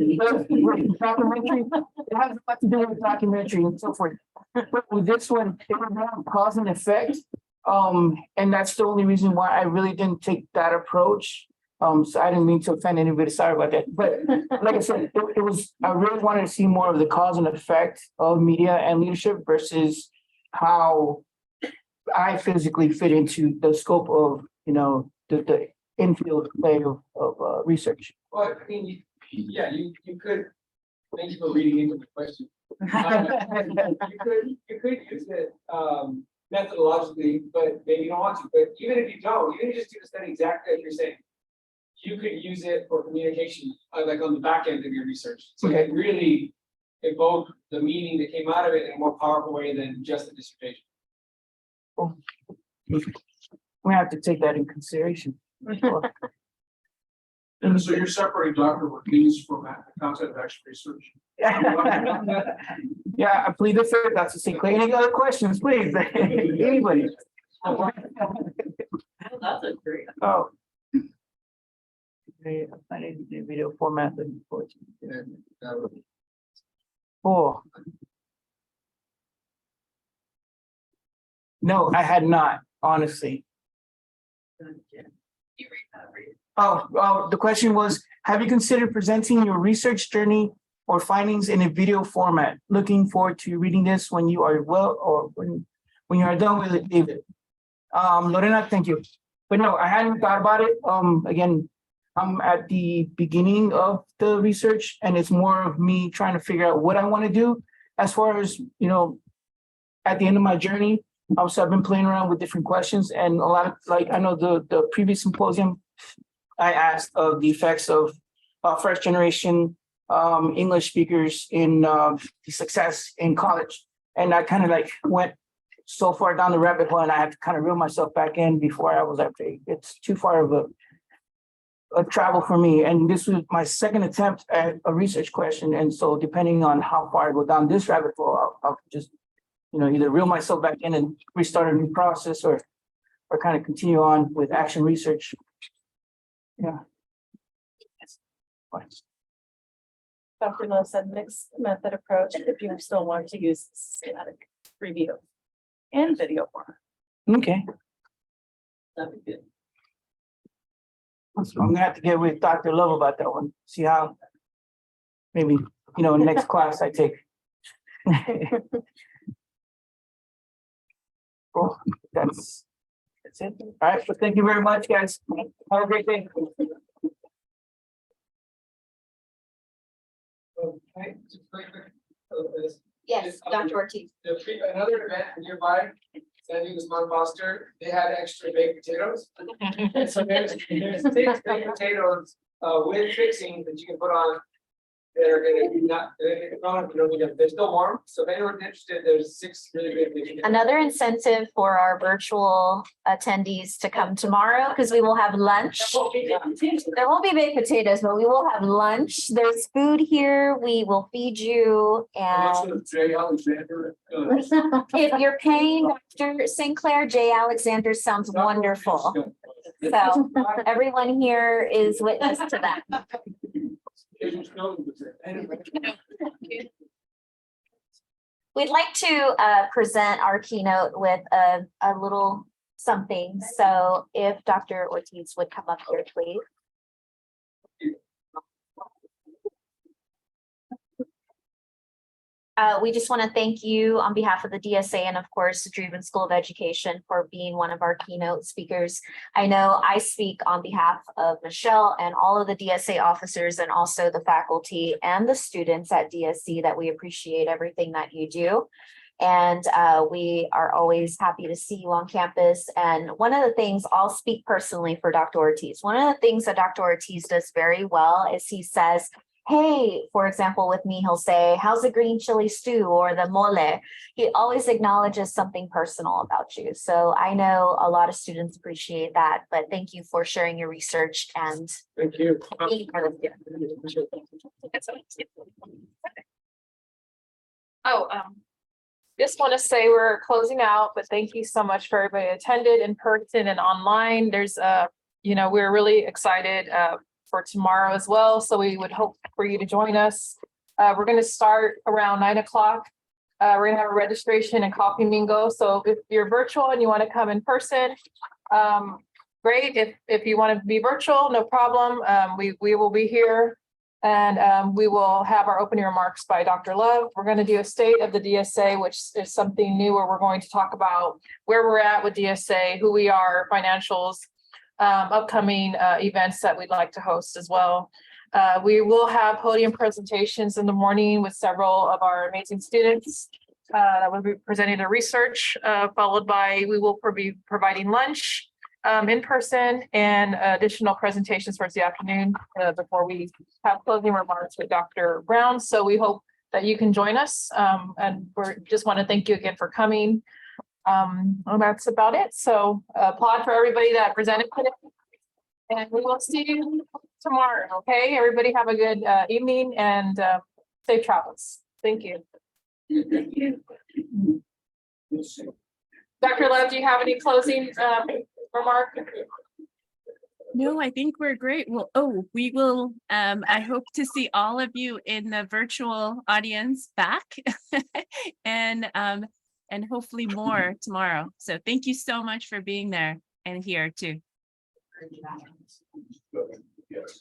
documentary, it has a lot to do with documentary and so forth. But with this one, it was more cause and effect. And that's the only reason why I really didn't take that approach. So I didn't mean to offend anybody, sorry about that. But like I said, it was, I really wanted to see more of the cause and effect of media and leadership versus how I physically fit into the scope of, the infield play of research. Well, I mean, you could, thank you for reading into the question. You could use it, methodologically, but maybe you don't want to, but even if you don't, you can just do the study exactly like you're saying. You could use it for communication, like on the back end of your research, so Okay. it really evoke the meaning that came out of it in a more powerful way than just the dissertation. We have to take that in consideration. And so you're separating Dr. Ortiz from content of action research. Yeah, I plead the fifth, that's the secret. Any other questions, please? Anybody? That's a great. Oh. I need the video format. Oh. No, I had not, honestly. Oh, the question was, have you considered presenting your research journey or findings in a video format? Looking forward to reading this when you are when you are done with it, David. Lorena, thank you. But no, I hadn't thought about it. Again, I'm at the beginning of the research and it's more of me trying to figure out what I want to do as far as, at the end of my journey. Also, I've been playing around with different questions and a lot of, I know the previous symposium, I asked of the effects of first generation English speakers in success in college. And I kind of went so far down the rabbit hole and I had to kind of reel myself back in before I was okay, it's too far of a travel for me. And this was my second attempt at a research question. And so depending on how far I go down this rabbit hole, I'll just, either reel myself back in and restart a new process or kind of continue on with action research. Yeah. Dr. Lowe said mixed method approach if you still want to use schematic review and video format. Okay. That'd be good. So I'm gonna have to get with Dr. Love about that one. See how maybe, next class I take. Cool. That's it. All right. So thank you very much, guys. Have a great day. Okay, just very quick. Yes, Dr. Ortiz. Another event nearby, San Diego Mount Foster, they had extra baked potatoes. And so there's 6 baked potatoes with fixings that you can put on. They're gonna be not, they're still warm, so if anyone's interested, there's 6 really great things. Another incentive for our virtual attendees to come tomorrow, because we will have lunch. There won't be baked potatoes, but we will have lunch. There's food here. We will feed you. And Jay Alexander. if you're paying Dr. Sinclair, J. Alexander sounds wonderful. So everyone here is witness to that. We'd like to present our keynote with a little something. So if Dr. Ortiz would come up here, please. We just want to thank you on behalf of the DSA and of course, the Dreven School of Education for being one of our keynote speakers. I know I speak on behalf of Michelle and all of the DSA officers and also the faculty and the students at DSC that we appreciate everything that you do. And we are always happy to see you on campus. And one of the things, I'll speak personally for Dr. Ortiz. One of the things that Dr. Ortiz does very well is he says, hey, for example, with me, he'll say, how's the green chili stew or the mole? He always acknowledges something personal about you. So I know a lot of students appreciate that, but thank you for sharing your research and Thank you. being part of it. Just want to say we're closing out, but thank you so much for everybody who attended in person and online. There's we're really excited for tomorrow as well. So we would hope for you to join us. We're going to start around 9 o'clock. We're going to have a registration and coffee mingle. So if you're virtual and you want to come in person, great. If you want to be virtual, no problem. We will be here And we will have our opening remarks by Dr. Love. We're going to do a state of the DSA, which is something new where we're going to talk about where we're at with DSA, who we are, financials, upcoming events that we'd like to host as well. We will have podium presentations in the morning with several of our amazing students that will be presenting their research, followed by we will be providing lunch in person and additional presentations towards the afternoon before we have closing remarks with Dr. Brown. So we hope that you can join us. And we just want to thank you again for coming. And that's about it. So applaud for everybody that presented today. And we will see you tomorrow. Okay, everybody have a good evening and safe travels. Thank you. Thank you. Dr. Love, do you have any closing remark? No, I think we're great. Well, we will, I hope to see all of you in the virtual audience back and hopefully more tomorrow. So thank you so much for being there and here too. Yes.